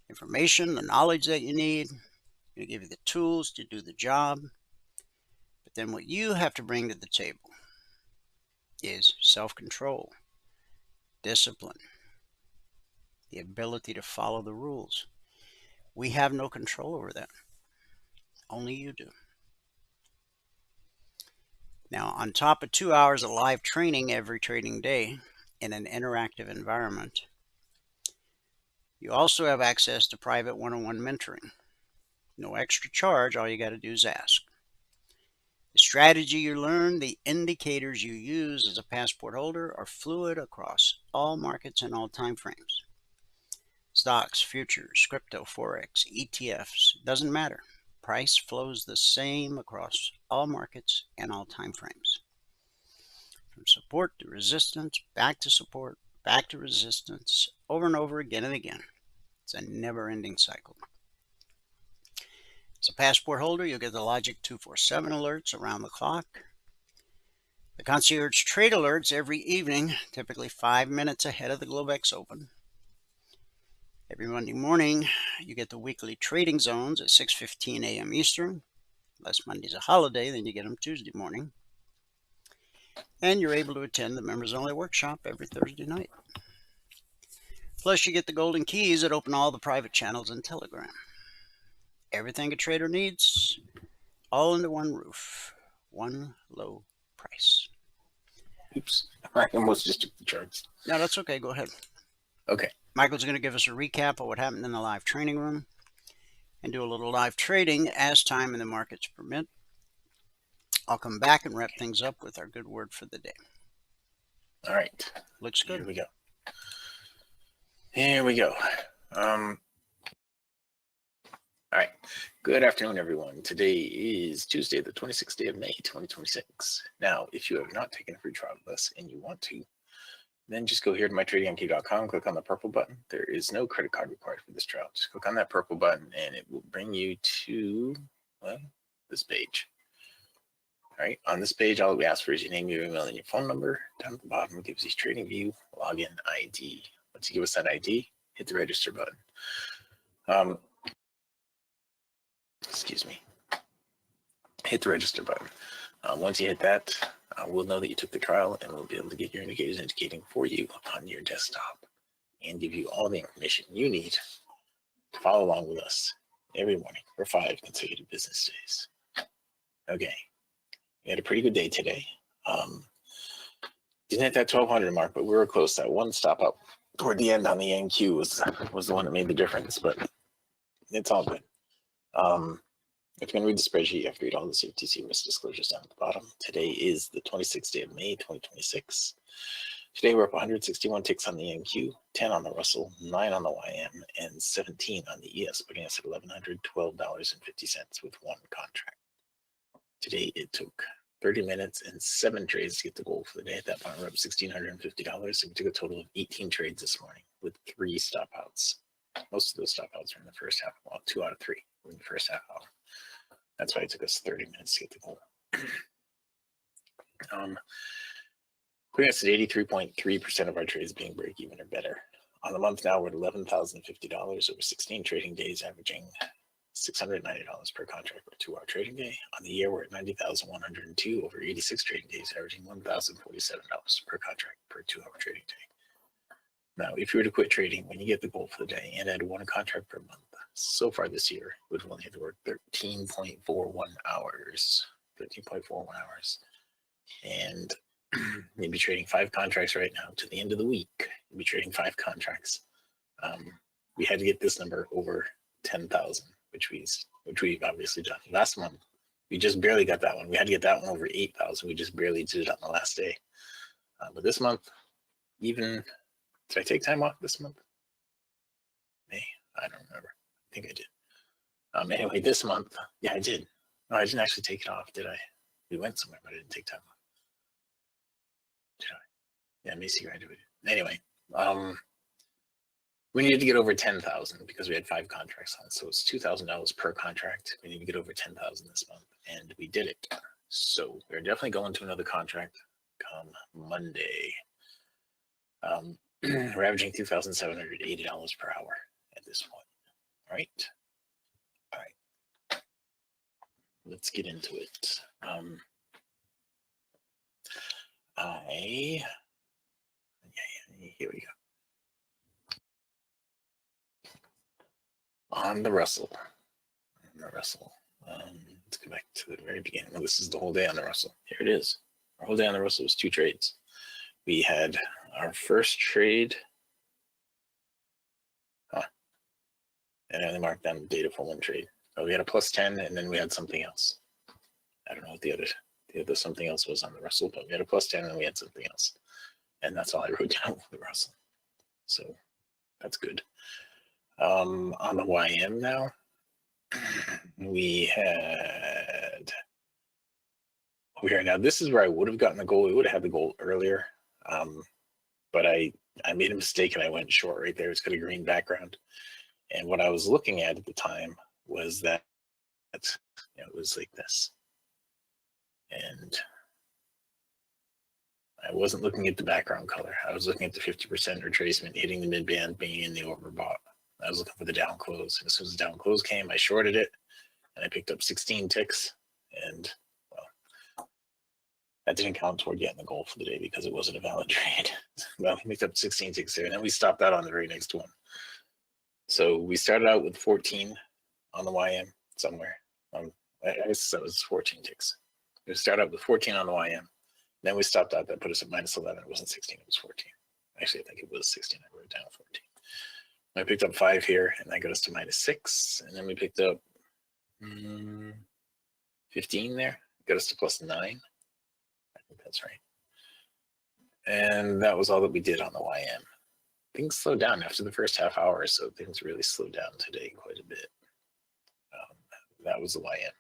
information, the knowledge that you need. We're going to give you the tools to do the job. But then what you have to bring to the table is self-control, discipline, the ability to follow the rules. We have no control over that. Only you do. Now, on top of 2 hours of live training every trading day in an interactive environment, you also have access to private one-on-one mentoring. No extra charge, all you got to do is ask. The strategy you learn, the indicators you use as a passport holder are fluid across all markets and all time frames. Stocks, futures, crypto, Forex, ETFs, doesn't matter. Price flows the same across all markets and all time frames. From support to resistance, back to support, back to resistance, over and over again and again. It's a never-ending cycle. As a passport holder, you'll get the Logic 247 alerts around the clock. The concierge trade alerts every evening, typically 5 minutes ahead of the Globex Open. Every Monday morning, you get the weekly trading zones at 6:15 a.m. Eastern. Unless Monday's a holiday, then you get them Tuesday morning. And you're able to attend the members-only workshop every Thursday night. Plus, you get the golden keys that open all the private channels in Telegram. Everything a trader needs, all under one roof, one low price. Oops, I almost just took the charts. No, that's okay. Go ahead. Okay. Michael's going to give us a recap of what happened in the live training room and do a little live trading as time and the markets permit. I'll come back and wrap things up with our good word for the day. All right. Looks good. Here we go. Here we go. All right. Good afternoon, everyone. Today is Tuesday, the 26th day of May, 2026. Now, if you have not taken a free trial with us and you want to, then just go here to mytradingmk.com, click on the purple button. There is no credit card required for this trial. Just click on that purple button and it will bring you to, well, this page. All right, on this page, all we ask for is your name, your email, and your phone number. Down at the bottom, it gives you trading view, login ID. Once you give us that ID, hit the register button. Excuse me. Hit the register button. Once you hit that, we'll know that you took the trial and we'll be able to get your indicators indicating for you on your desktop and give you all the information you need to follow along with us every morning for 5 consecutive business days. Okay, we had a pretty good day today. Didn't hit that 1200 mark, but we were close. That one stop up toward the end on the NQ was the one that made the difference, but it's all good. If you're going to read the spreadsheet, you have to read all the CFTC risk disclosures down at the bottom. Today is the 26th day of May, 2026. Today we're up 161 ticks on the NQ, 10 on the Russell, 9 on the YM, and 17 on the ES, putting us at $1,112.50 with one contract. Today it took 30 minutes and 7 trades to get the goal for the day. At that point, we're up $1,650. So we took a total of 18 trades this morning with 3 stop outs. Most of those stop outs were in the first half. Well, 2 out of 3 were in the first half hour. That's why it took us 30 minutes to get the goal. Putting us at 83.3% of our trades being break even or better. On the month now, we're at $11,050 over 16 trading days, averaging $690 per contract per 2-hour trading day. On the year, we're at $90,102 over 86 trading days, averaging $1,047 per contract per 2-hour trading day. Now, if you were to quit trading when you get the goal for the day and add 1 contract per month, so far this year, we've only had to work 13.41 hours. 13.41 hours. And you'd be trading 5 contracts right now to the end of the week. You'd be trading 5 contracts. We had to get this number over 10,000, which we've obviously done. Last month, we just barely got that one. We had to get that one over 8,000. We just barely did it on the last day. But this month, did I take time off this month? May? I don't remember. I think I did. Anyway, this month, yeah, I did. No, I didn't actually take it off, did I? We went somewhere, but I didn't take time off. Did I? Yeah, Macy graduated. Anyway, we needed to get over 10,000 because we had 5 contracts on. So it's $2,000 per contract. We need to get over 10,000 this month, and we did it. So we're definitely going to another contract come Monday. We're averaging $2,780 per hour at this point. All right. Let's get into it. Here we go. On the Russell. Let's go back to the very beginning. Well, this is the whole day on the Russell. Here it is. Our whole day on the Russell was 2 trades. We had our first trade. And I only marked down the data for 1 trade. So we had a +10, and then we had something else. I don't know what the other something else was on the Russell, but we had a +10 and then we had something else. And that's all I wrote down for the Russell. So that's good. On the YM now, now this is where I would have gotten the goal. We would have had the goal earlier. But I made a mistake and I went short right there. It's got a green background. And what I was looking at the time was that it was like this. And I wasn't looking at the background color. I was looking at the 50% retracement, hitting the mid-band, being in the overbought. I was looking for the down close. And as soon as the down close came, I shorted it, and I picked up 16 ticks. And, well, that didn't count toward getting the goal for the day because it wasn't a valid trade. Well, we picked up 16 ticks there, and then we stopped out on the very next one. So we started out with 14 on the YM somewhere. I guess that was 14 ticks. We started out with 14 on the YM. Then we stopped out. That put us at -11. It wasn't 16, it was 14. Actually, I think it was 16. I wrote down 14. I picked up 5 here, and that got us to -6. And then we picked up 15 there. Got us to +9. I think that's right. And that was all that we did on the YM. Things slowed down after the first half hour, so things really slowed down today quite a bit. That was the YM.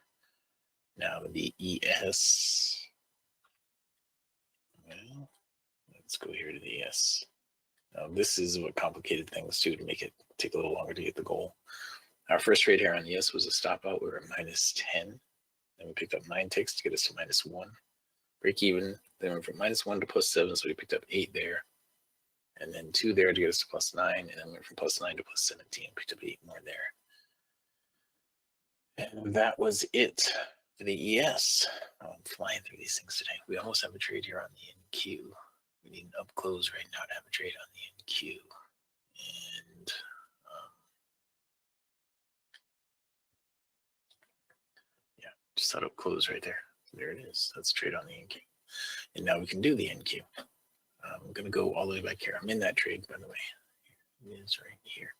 Now the ES. Well, let's go here to the ES. Now this is what complicated things too to make it take a little longer to get the goal. Our first trade here on the ES was a stop out. We were at -10. Then we picked up 9 ticks to get us to -1. Break even. Then we went from -1 to +7, so we picked up 8 there. And then 2 there to get us to +9. And then we went from +9 to +17, picked up 8 more there. And that was it for the ES. I'm flying through these things today. We almost have a trade here on the NQ. We need an up close right now to have a trade on the NQ. And Just thought it would close right there. There it is. That's trade on the NQ. And now we can do the NQ. I'm going to go all the way back here. I'm in that trade, by the way. It is right here.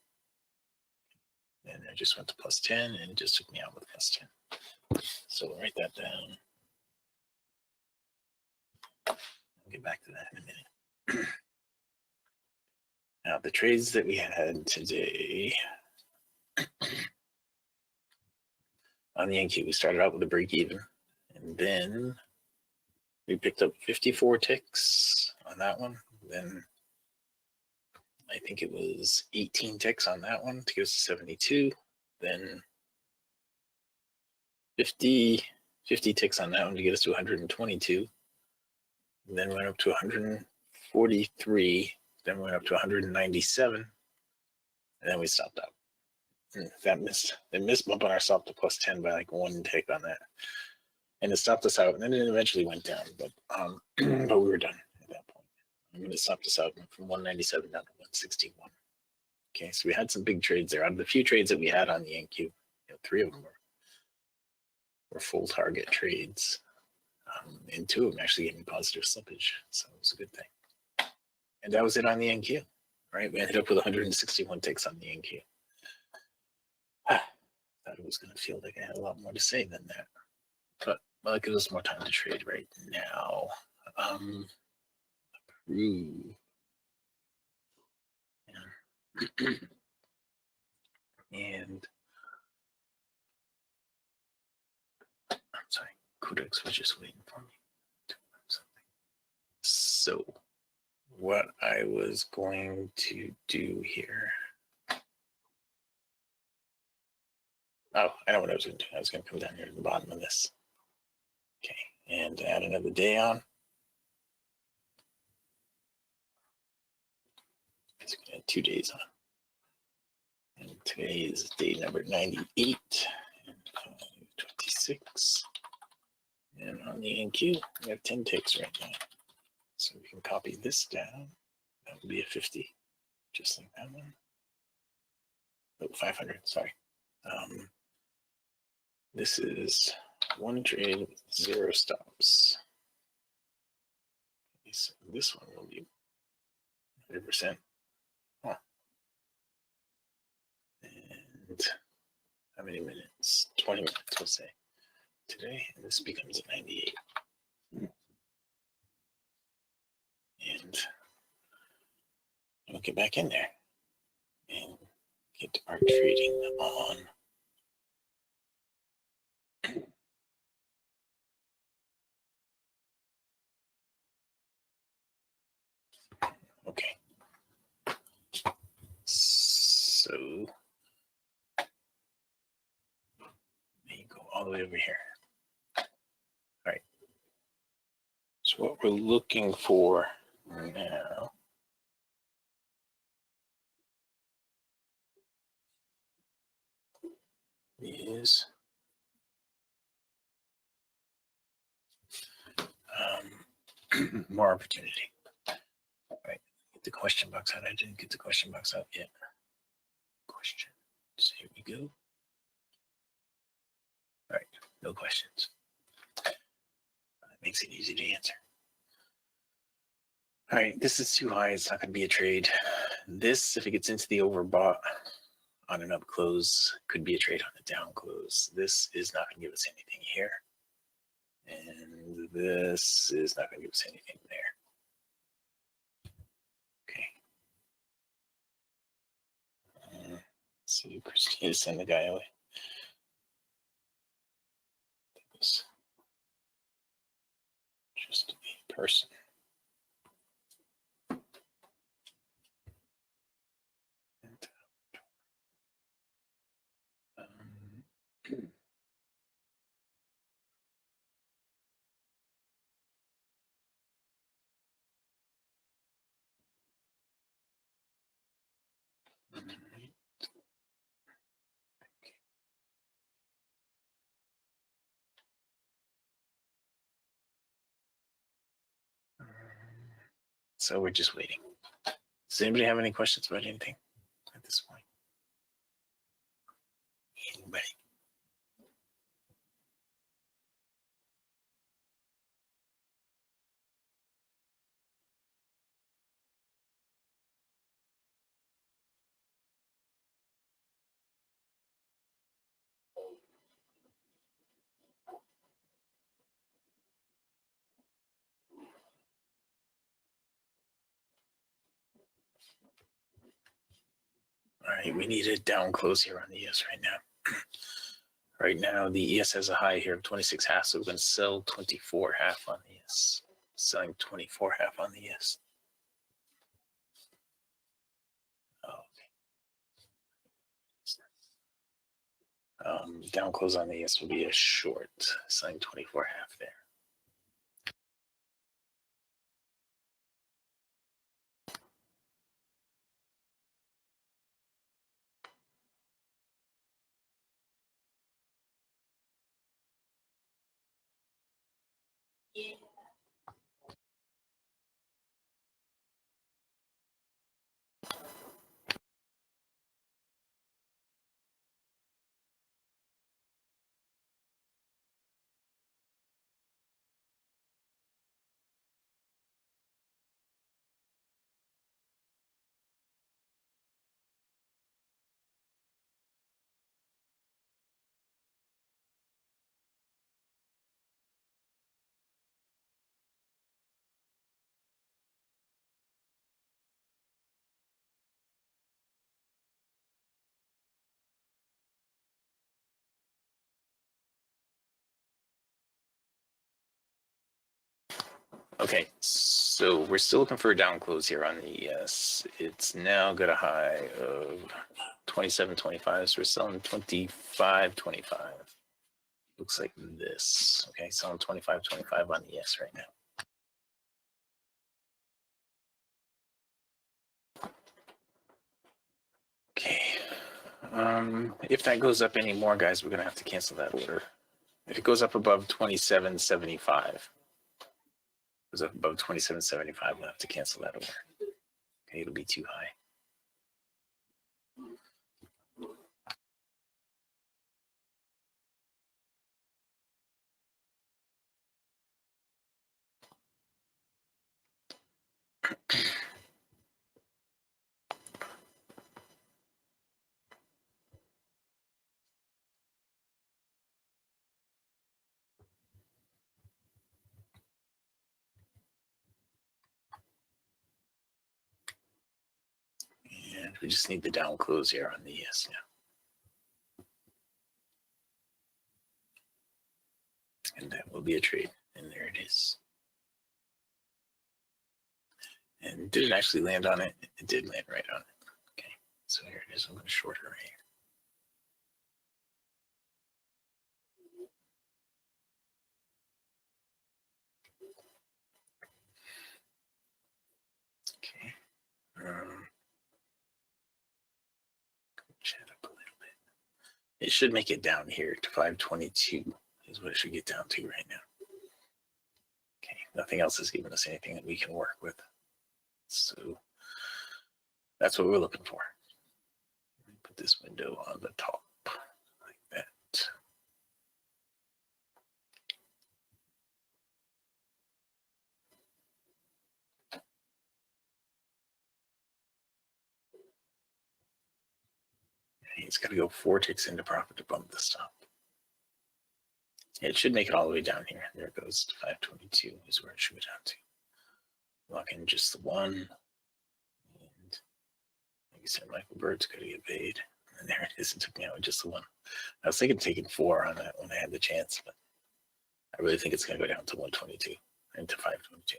And I just went to plus 10, and it just took me out with plus 10. So we'll write that down. I'll get back to that in a minute. Now, the trades that we had today on the NQ, we started out with a break even, and then we picked up 54 ticks on that one. Then I think it was 18 ticks on that one to get us to 72. Then 50 ticks on that one to get us to 122. And then went up to 143. Then we went up to 197, and then we stopped out. And that missed bump on our stop to plus 10 by like 1 tick on that, and it stopped us out. And then it eventually went down, but but we were done at that point. I mean, it stopped us out from 197 down to 161. Okay, so we had some big trades there. Out of the few trades that we had on the NQ, 3 of them were full target trades, and 2 of them actually gave me positive slippage, so it was a good thing. And that was it on the NQ, right? We ended up with 161 ticks on the NQ. Thought it was going to feel like I had a lot more to say than that, but well, it gives us more time to trade right now. Approve. Yeah. And I'm sorry, Codex was just waiting for me to learn something. So what I was going to do here. Oh, I know what I was going to do. I was going to come down here to the bottom of this. Okay, and add another day on. It's going to add 2 days on. And today is day number 98 and 26. And on the NQ, we have 10 ticks right now. So we can copy this down. That would be a 50, just like that one. Oh, 500, sorry. This is 1 trade with 0 stops. So this one will be 100%. Huh. And how many minutes? 20 minutes, we'll say. Today, and this becomes a 98. And we'll get back in there and get our trading on. Okay. So you go all the way over here. All right. So what we're looking for now is more opportunity. All right. Get the question box out. I didn't get the question box out yet. Questions. Here we go. All right. No questions. That makes it easy to answer. All right. This is too high. It's not going to be a trade. This, if it gets into the overbought on an up close, could be a trade on a down close. This is not going to give us anything here. And this is not going to give us anything there. Okay. So Christina send the guy away. That was just a person. So we're just waiting. Does anybody have any questions about anything at this point? Anybody? All right, we need a down close here on the ES right now. Right now, the ES has a high here of 26.5, so we're going to sell 24.5 on the ES. Selling 24.5 on the ES. Okay. Down close on the ES will be a short, selling 24.5 there. Okay, so we're still looking for a down close here on the ES. It's now got a high of 27.25, so we're selling 25.25. Looks like this. Okay, selling 25.25 on the ES right now. Okay, if that goes up any more, guys, we're gonna have to cancel that order. If it goes up above 27.75, goes up above 27.75, we'll have to cancel that order. Okay, it'll be too high. And we just need the down close here on the ES now. And that will be a trade. And there it is. And did it actually land on it? It did land right on it. Okay, so here it is. I'm going to short her right here. Okay. Chat up a little bit. It should make it down here to 522 is what it should get down to right now. Okay, nothing else has given us anything that we can work with. So that's what we're looking for. Put this window on the top like that. He's got to go 4 ticks into profit to bump the stop. It should make it all the way down here. There it goes to 522 is where it should go down to. Lock in just the one. And like I said, Michael Bird's going to get paid. And there it is. It took me out with just the one. I was thinking of taking 4 on that when I had the chance, but I really think it's going to go down to 122 and to 522.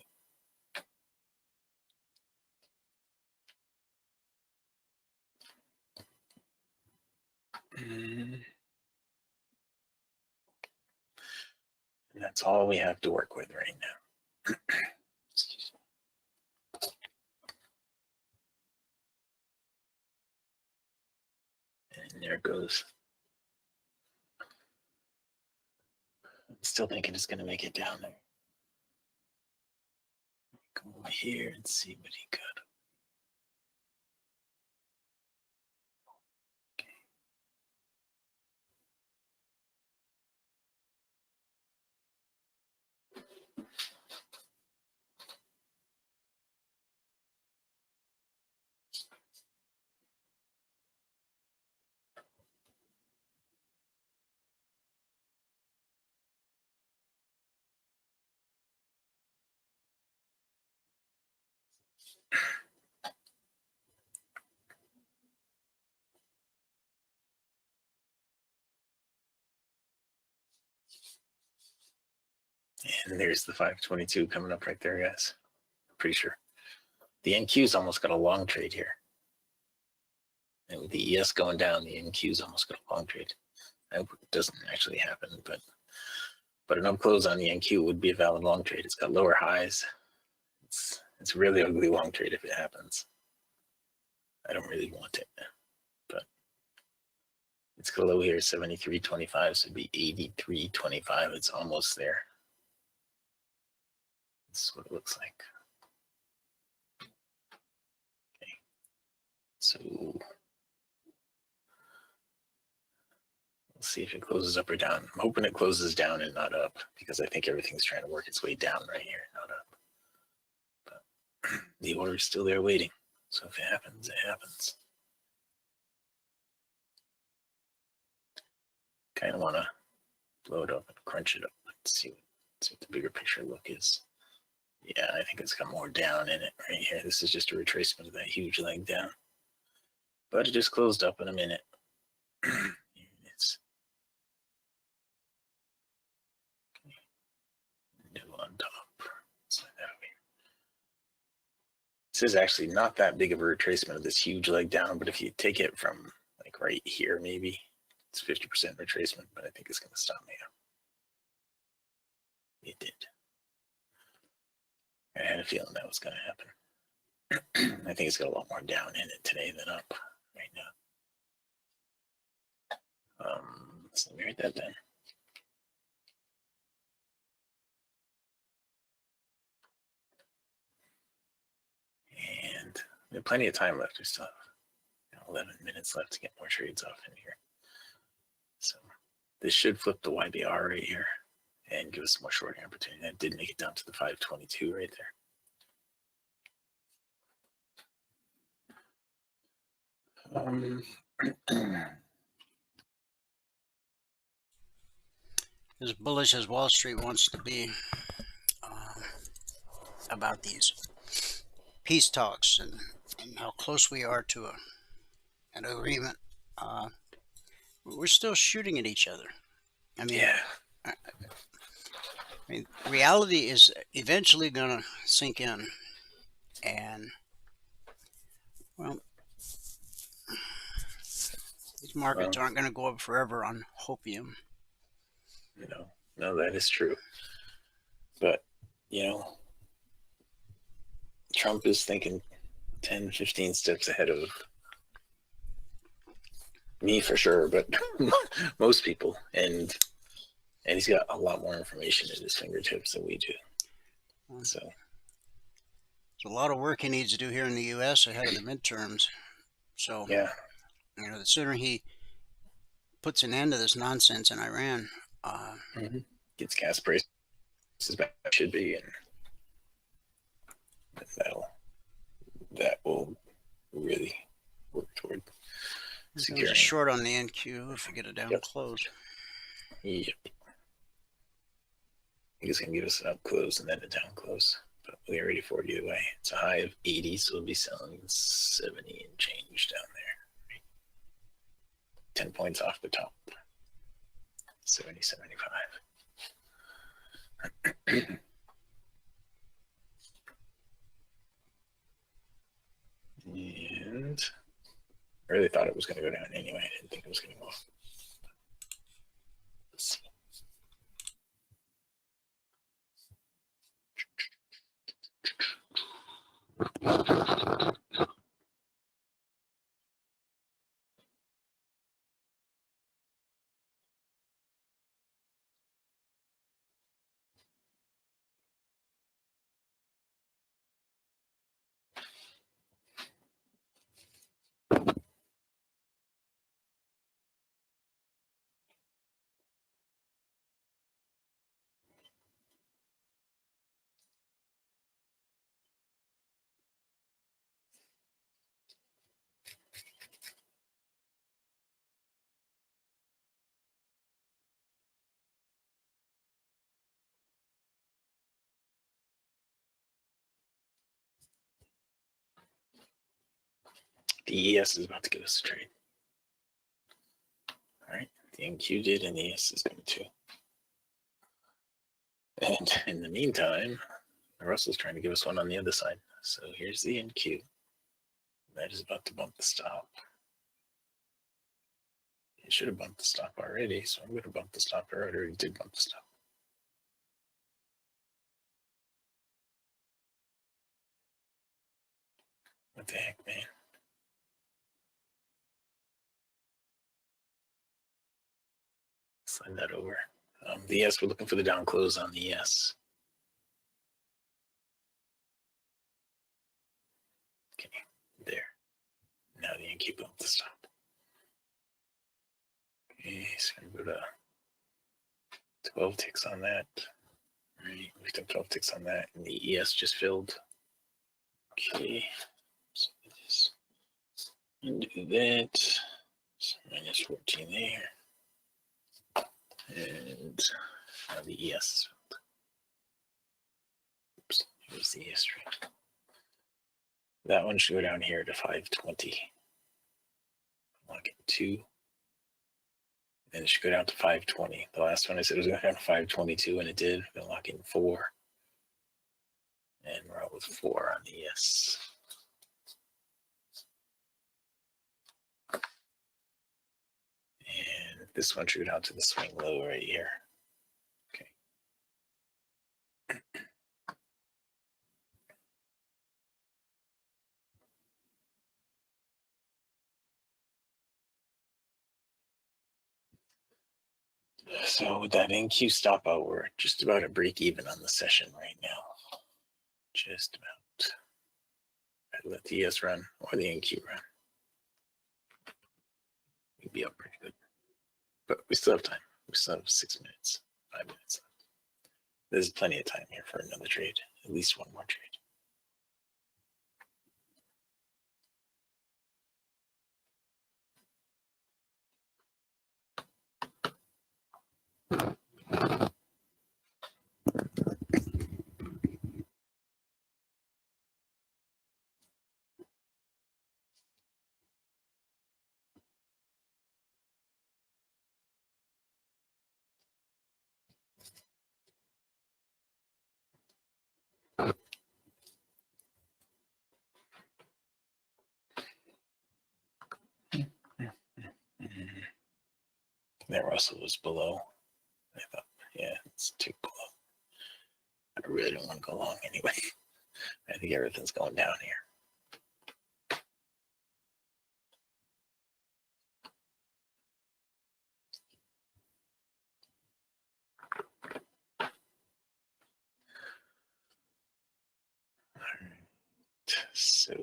And that's all we have to work with right now. Excuse me. And there it goes. I'm still thinking it's going to make it down there. Go over here and see what he got. And there's the 522 coming up right there, guys. I'm pretty sure. The NQ's almost got a long trade here. And with the ES going down, the NQ's almost got a long trade. I hope it doesn't actually happen, but an up close on the NQ would be a valid long trade. It's got lower highs. It's a really ugly long trade if it happens. I don't really want it, but it's got a low here, 73.25, so it'd be 83.25. It's almost there. This is what it looks like. Okay, so we'll see if it closes up or down. I'm hoping it closes down and not up, because I think everything's trying to work its way down right here, not up. But the order is still there waiting. So if it happens, it happens. Kind of want to blow it up and crunch it up. Let's see what the bigger picture look is. Yeah, I think it's got more down in it right here. This is just a retracement of that huge leg down. But it just closed up in a minute. It's new on top. So this is actually not that big of a retracement of this huge leg down, but if you take it from like right here, maybe it's 50% retracement, but I think it's going to stop me up. It did. I had a feeling that was going to happen. I think it's got a lot more down in it today than up right now. So let me write that down. And we have plenty of time left. We still have 11 minutes left to get more trades off in here. So this should flip the YBR right here and give us some more shorting opportunity. That did make it down to the 522 right there. As bullish as Wall Street wants to be about these peace talks and how close we are to an agreement, we're still shooting at each other. I mean, yeah. I mean, reality is eventually going to sink in, and well, these markets aren't going to go up forever on hopium. No, that is true. But, Trump is thinking 10, 15 steps ahead of me for sure, but most people. And he's got a lot more information at his fingertips than we do. So there's a lot of work he needs to do here in the U.S. ahead of the midterms. So, yeah, the sooner he puts an end to this nonsense in Iran, gets gas prices back where it should be, and that will really work toward securing. There's a short on the NQ if we get a down close. Yep. I think it's going to give us an up close and then a down close. But we're ready for it either way. It's a high of 80, so we'll be selling 70 and change down there. 10 points off the top. 70, 75. And I really thought it was going to go down anyway. I didn't think it was going to go up. Let's see. The ES is about to give us a trade. All right, the NQ did, and the ES is going to. And in the meantime, Russell's trying to give us one on the other side. So here's the NQ. That is about to bump the stop. It should have bumped the stop already, so I'm going to bump the stop. It already did bump the stop. What the heck, man? Slide that over. The ES, we're looking for the down close on the ES. Okay, there. Now the NQ bumped the stop. Okay, so I'm going to go to 12 ticks on that. All right, we've done 12 ticks on that, and the ES just filled. Okay, so just undo that. So minus 14 there. And now the ES. Oops, here's the ES trade. That one should go down here to 520. Lock in 2. And it should go down to 520. The last one I said it was going down to 522, and it did. We're going to lock in 4. And we're out with 4 on the ES. And this one should go down to the swing low right here. Okay. So with that NQ stop out, we're just about at break even on the session right now. Just about. I'd let the ES run or the NQ run. We'd be up pretty good. But we still have time. We still have 6 minutes, 5 minutes left. There's plenty of time here for another trade, at least one more trade. That Russell was below. I thought, yeah, it's too below. I really don't want to go long anyway. I think everything's going down here. All right, so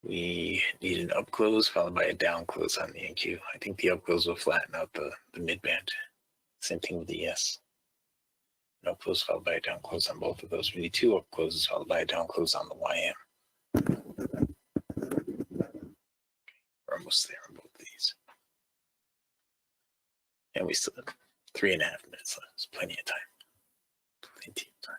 we need an up close followed by a down close on the NQ. I think the up close will flatten out the mid band. Same thing with the ES. An up close followed by a down close on both of those. We need 2 up closes followed by a down close on the YM. We're almost there on both of these. And we still have 3.5 minutes left. There's plenty of time. Plenty of time.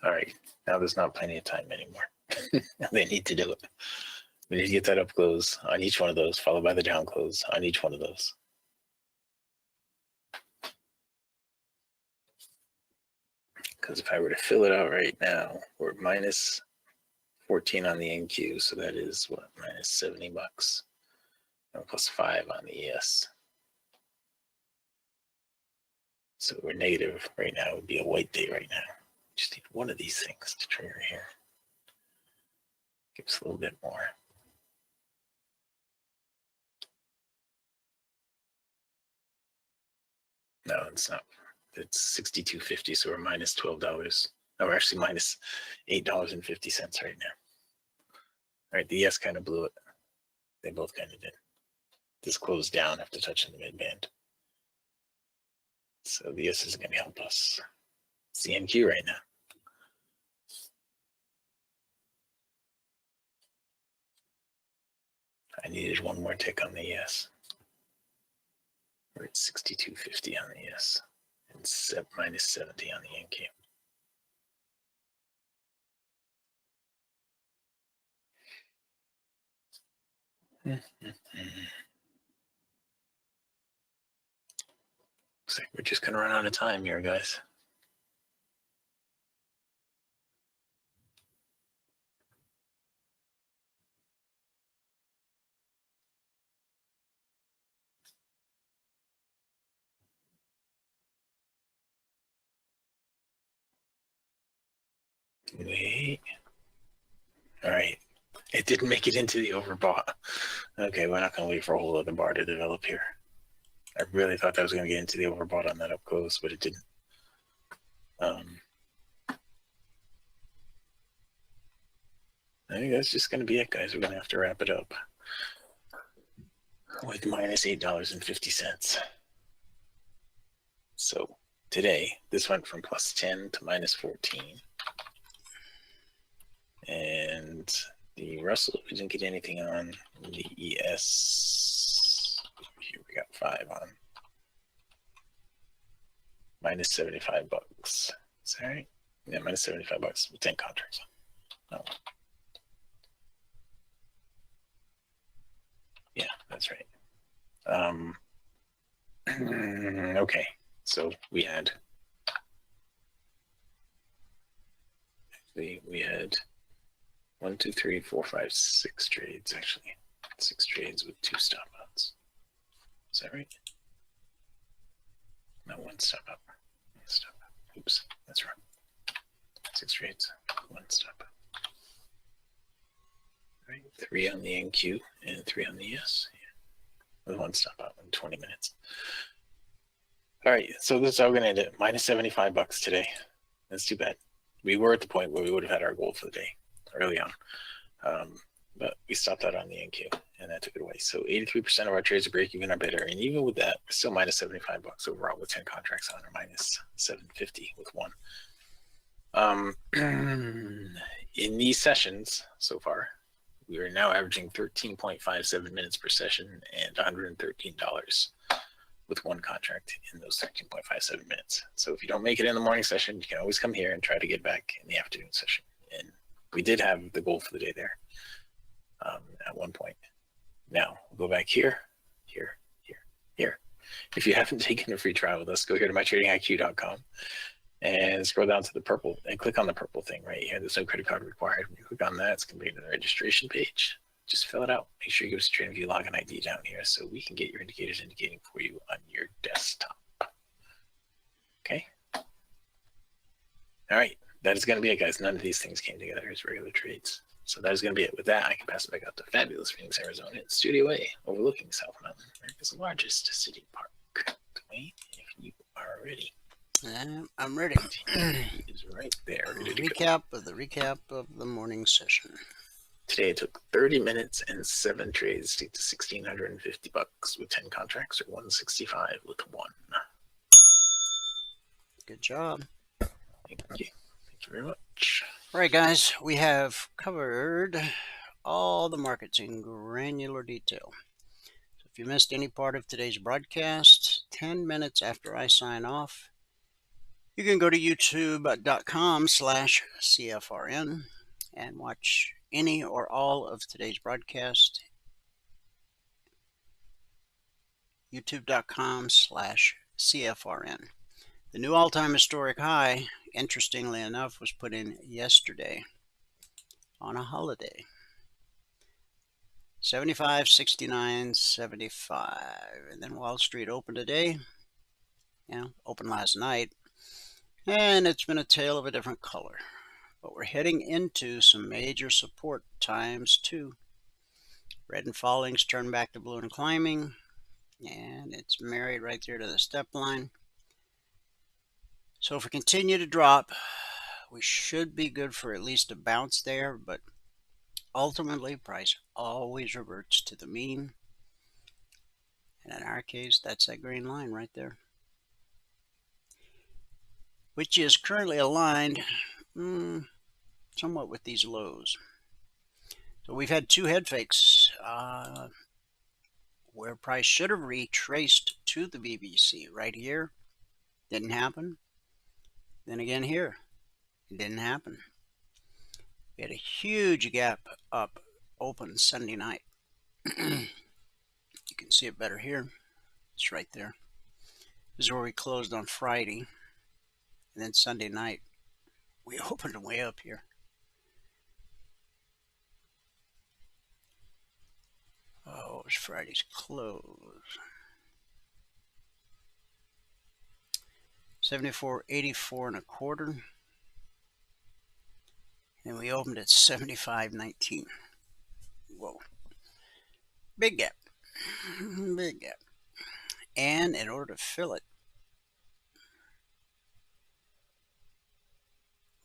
All right, now there's not plenty of time anymore. They need to do it. We need to get that up close on each one of those, followed by the down close on each one of those. Because if I were to fill it out right now, we're minus 14 on the NQ, so that is what, minus 70 bucks, and plus 5 on the ES. So we're negative right now. It would be a white day right now. Just need one of these things to trigger here. Give us a little bit more. No, it's not. It's $62.50, so we're minus $12. No, we're actually minus $8.50 right now. All right, the ES kind of blew it. They both kind of did. This closed down after touching the mid-band. So the ES isn't going to help us. It's the NQ right now. I needed one more tick on the ES. We're at $62.50 on the ES and minus 70 on the NQ. Looks like we're just going to run out of time here, guys. Wait. All right. It didn't make it into the overbought. Okay, we're not going to wait for a whole other bar to develop here. I really thought that was going to get into the overbought on that up close, but it didn't. I think that's just going to be it, guys. We're going to have to wrap it up with minus $8.50. So today, this went from plus 10 to minus 14. And the Russell, we didn't get anything on. The ES, here we got 5 on. Minus 75 bucks. Is that right? Yeah, minus 75 bucks with 10 contracts on. Oh. Yeah, that's right. Okay, so we had 1, 2, 3, 4, 5, 6 trades, actually. 6 trades with 2 stop outs. Is that right? No, 1 stop out. 1 stop out. Oops, that's wrong. 6 trades, 1 stop out. All right, 3 on the NQ and 3 on the ES. Yeah. With 1 stop out in 20 minutes. All right, so this is how we're going to end it. Minus 75 bucks today. That's too bad. We were at the point where we would have had our goal for the day early on. But we stopped out on the NQ and that took it away. So 83% of our trades are break even or better. And even with that, we're still minus 75 bucks overall with 10 contracts on, or minus 750 with 1. In these sessions so far, we are now averaging 13.57 minutes per session and $113 with 1 contract in those 13.57 minutes. So if you don't make it in the morning session, you can always come here and try to get back in the afternoon session. And we did have the goal for the day there at one point. Now we'll go back here. If you haven't taken a free trial with us, go here to mytradingiq.com and scroll down to the purple and click on the purple thing right here. There's no credit card required. When you click on that, it's going to be to the registration page. Just fill it out. Make sure you give us a TradingView login ID down here so we can get your indicators indicating for you on your desktop. Okay. All right. That is going to be it, guys. None of these things came together as regular trades. So that is going to be it. With that, I can pass it back out to fabulous Phoenix, Arizona, in Studio A, overlooking South Mountain, America's largest city park. Dwayne, if you are ready. I'm ready. He is right there. Ready to recap of the morning session. Today it took 30 minutes and 7 trades to get to $1,650 with 10 contracts, or 165 with 1. Good job. Thank you. Thank you very much. All right, guys, we have covered all the markets in granular detail. So if you missed any part of today's broadcast, 10 minutes after I sign off, You can go to youtube.com/CFRN and watch any or all of today's broadcast. youtube.com/CFRN. The new all-time historic high, interestingly enough, was put in yesterday on a holiday. 75.69.75, and then Wall Street opened today, opened last night, and it's been a tale of a different color. But we're heading into some major support ×2. Red and falling's turned back to blue and climbing, and it's married right there to the step line. So if we continue to drop, we should be good for at least a bounce there, but ultimately price always reverts to the mean, and in our case that's that green line right there, which is currently aligned somewhat with these lows. So we've had two head fakes where price should have retraced to the BBC right here. Didn't happen. Then again here, it didn't happen. We had a huge gap up open Sunday night. You can see it better here. It's right there. This is where we closed on Friday. And then Sunday night, we opened way up here. Oh, it was Friday's close. 74.84 1/4. And we opened at 75.19. Whoa. Big gap. Big gap. And in order to fill it,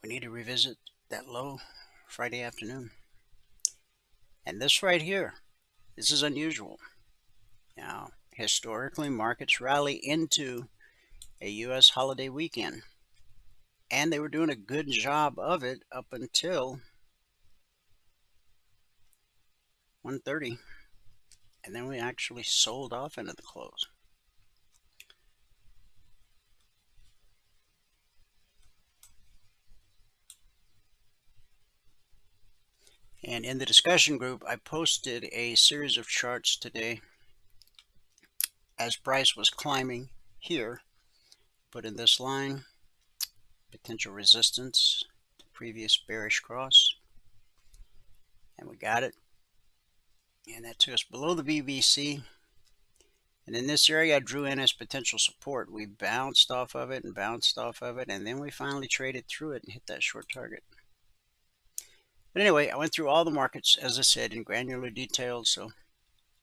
we need to revisit that low Friday afternoon. And this right here, this is unusual. Now, historically, markets rally into a U.S. holiday weekend. And they were doing a good job of it up until 1:30. And then we actually sold off into the close. And in the discussion group, I posted a series of charts today as price was climbing here. Put in this line, potential resistance, previous bearish cross, and we got it. And that took us below the BBC. And in this area, I drew in as potential support. We bounced off of it and bounced off of it, and then we finally traded through it and hit that short target. But anyway, I went through all the markets, as I said, in granular detail. So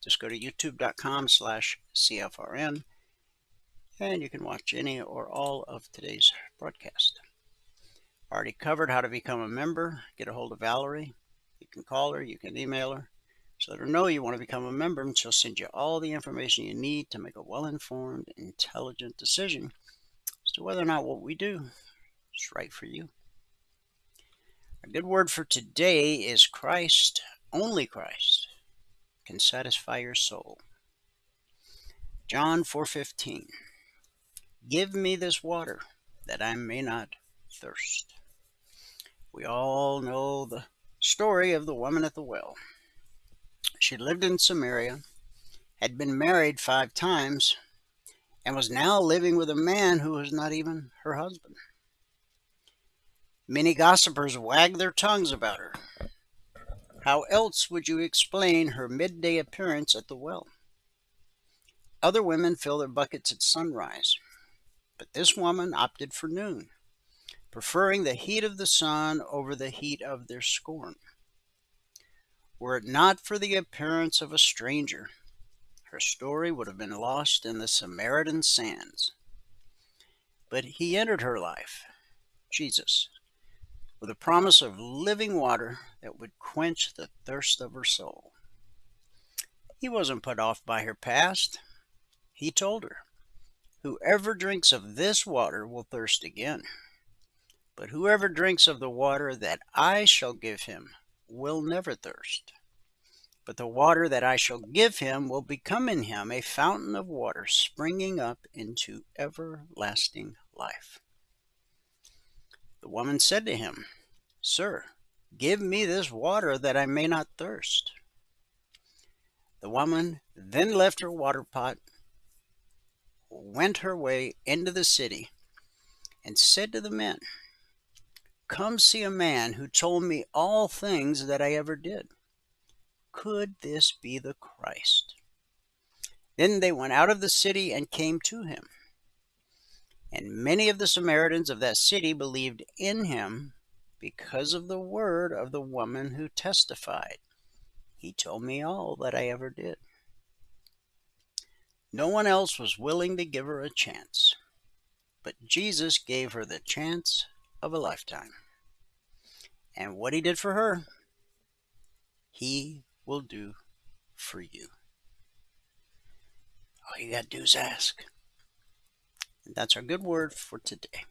just go to youtube.com/CFRN, and you can watch any or all of today's broadcast. Already covered how to become a member. Get a hold of Valerie. You can call her, you can email her. So let her know you want to become a member, and she'll send you all the information you need to make a well-informed, intelligent decision as to whether or not what we do is right for you. A good word for today is Christ, only Christ, can satisfy your soul. John 4:15. Give me this water that I may not thirst. We all know the story of the woman at the well. She lived in Samaria, had been married 5 times, and was now living with a man who was not even her husband. Many gossipers wagged their tongues about her. How else would you explain her midday appearance at the well? Other women fill their buckets at sunrise, but this woman opted for noon, preferring the heat of the sun over the heat of their scorn. Were it not for the appearance of a stranger, her story would have been lost in the Samaritan sands. But he entered her life, Jesus, with a promise of living water that would quench the thirst of her soul. He wasn't put off by her past. He told her, whoever drinks of this water will thirst again. But whoever drinks of the water that I shall give him will never thirst. But the water that I shall give him will become in him a fountain of water springing up into everlasting life. The woman said to him, "Sir, give me this water that I may not thirst." The woman then left her water pot, went her way into the city, and said to the men, "Come see a man who told me all things that I ever did. Could this be the Christ?" Then they went out of the city and came to him. And many of the Samaritans of that city believed in him because of the word of the woman who testified, "He told me all that I ever did." No one else was willing to give her a chance, but Jesus gave her the chance of a lifetime. And what he did for her, he will do for you. All you got to do is ask. And that's our good word for today.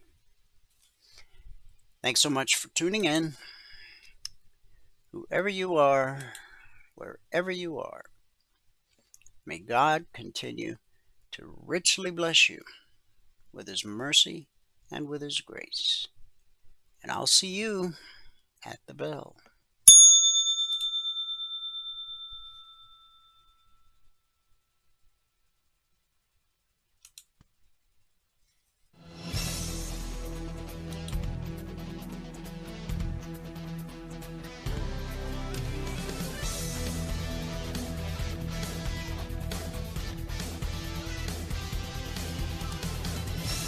Thanks so much for tuning in. Whoever you are, wherever you are, may God continue to richly bless you with his mercy and with his grace. And I'll see you at the bell.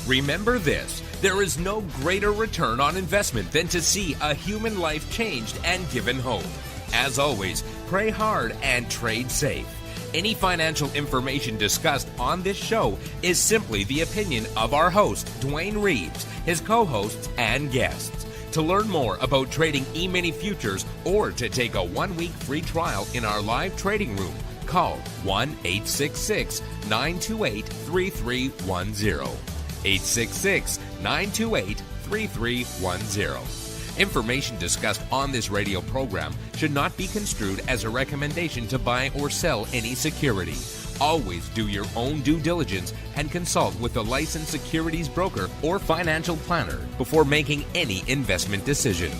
Remember this, there is no greater return on investment than to see a human life changed and given hope. As always, pray hard and trade safe. Any financial information discussed on this show is simply the opinion of our host, Dwayne Reeves, his co-hosts, and guests. To learn more about trading E-mini futures or to take a 1-week free trial in our live trading room, call 1-866-928-3310. 866-928-3310. Information discussed on this radio program should not be construed as a recommendation to buy or sell any security. Always do your own due diligence and consult with a licensed securities broker or financial planner before making any investment decision.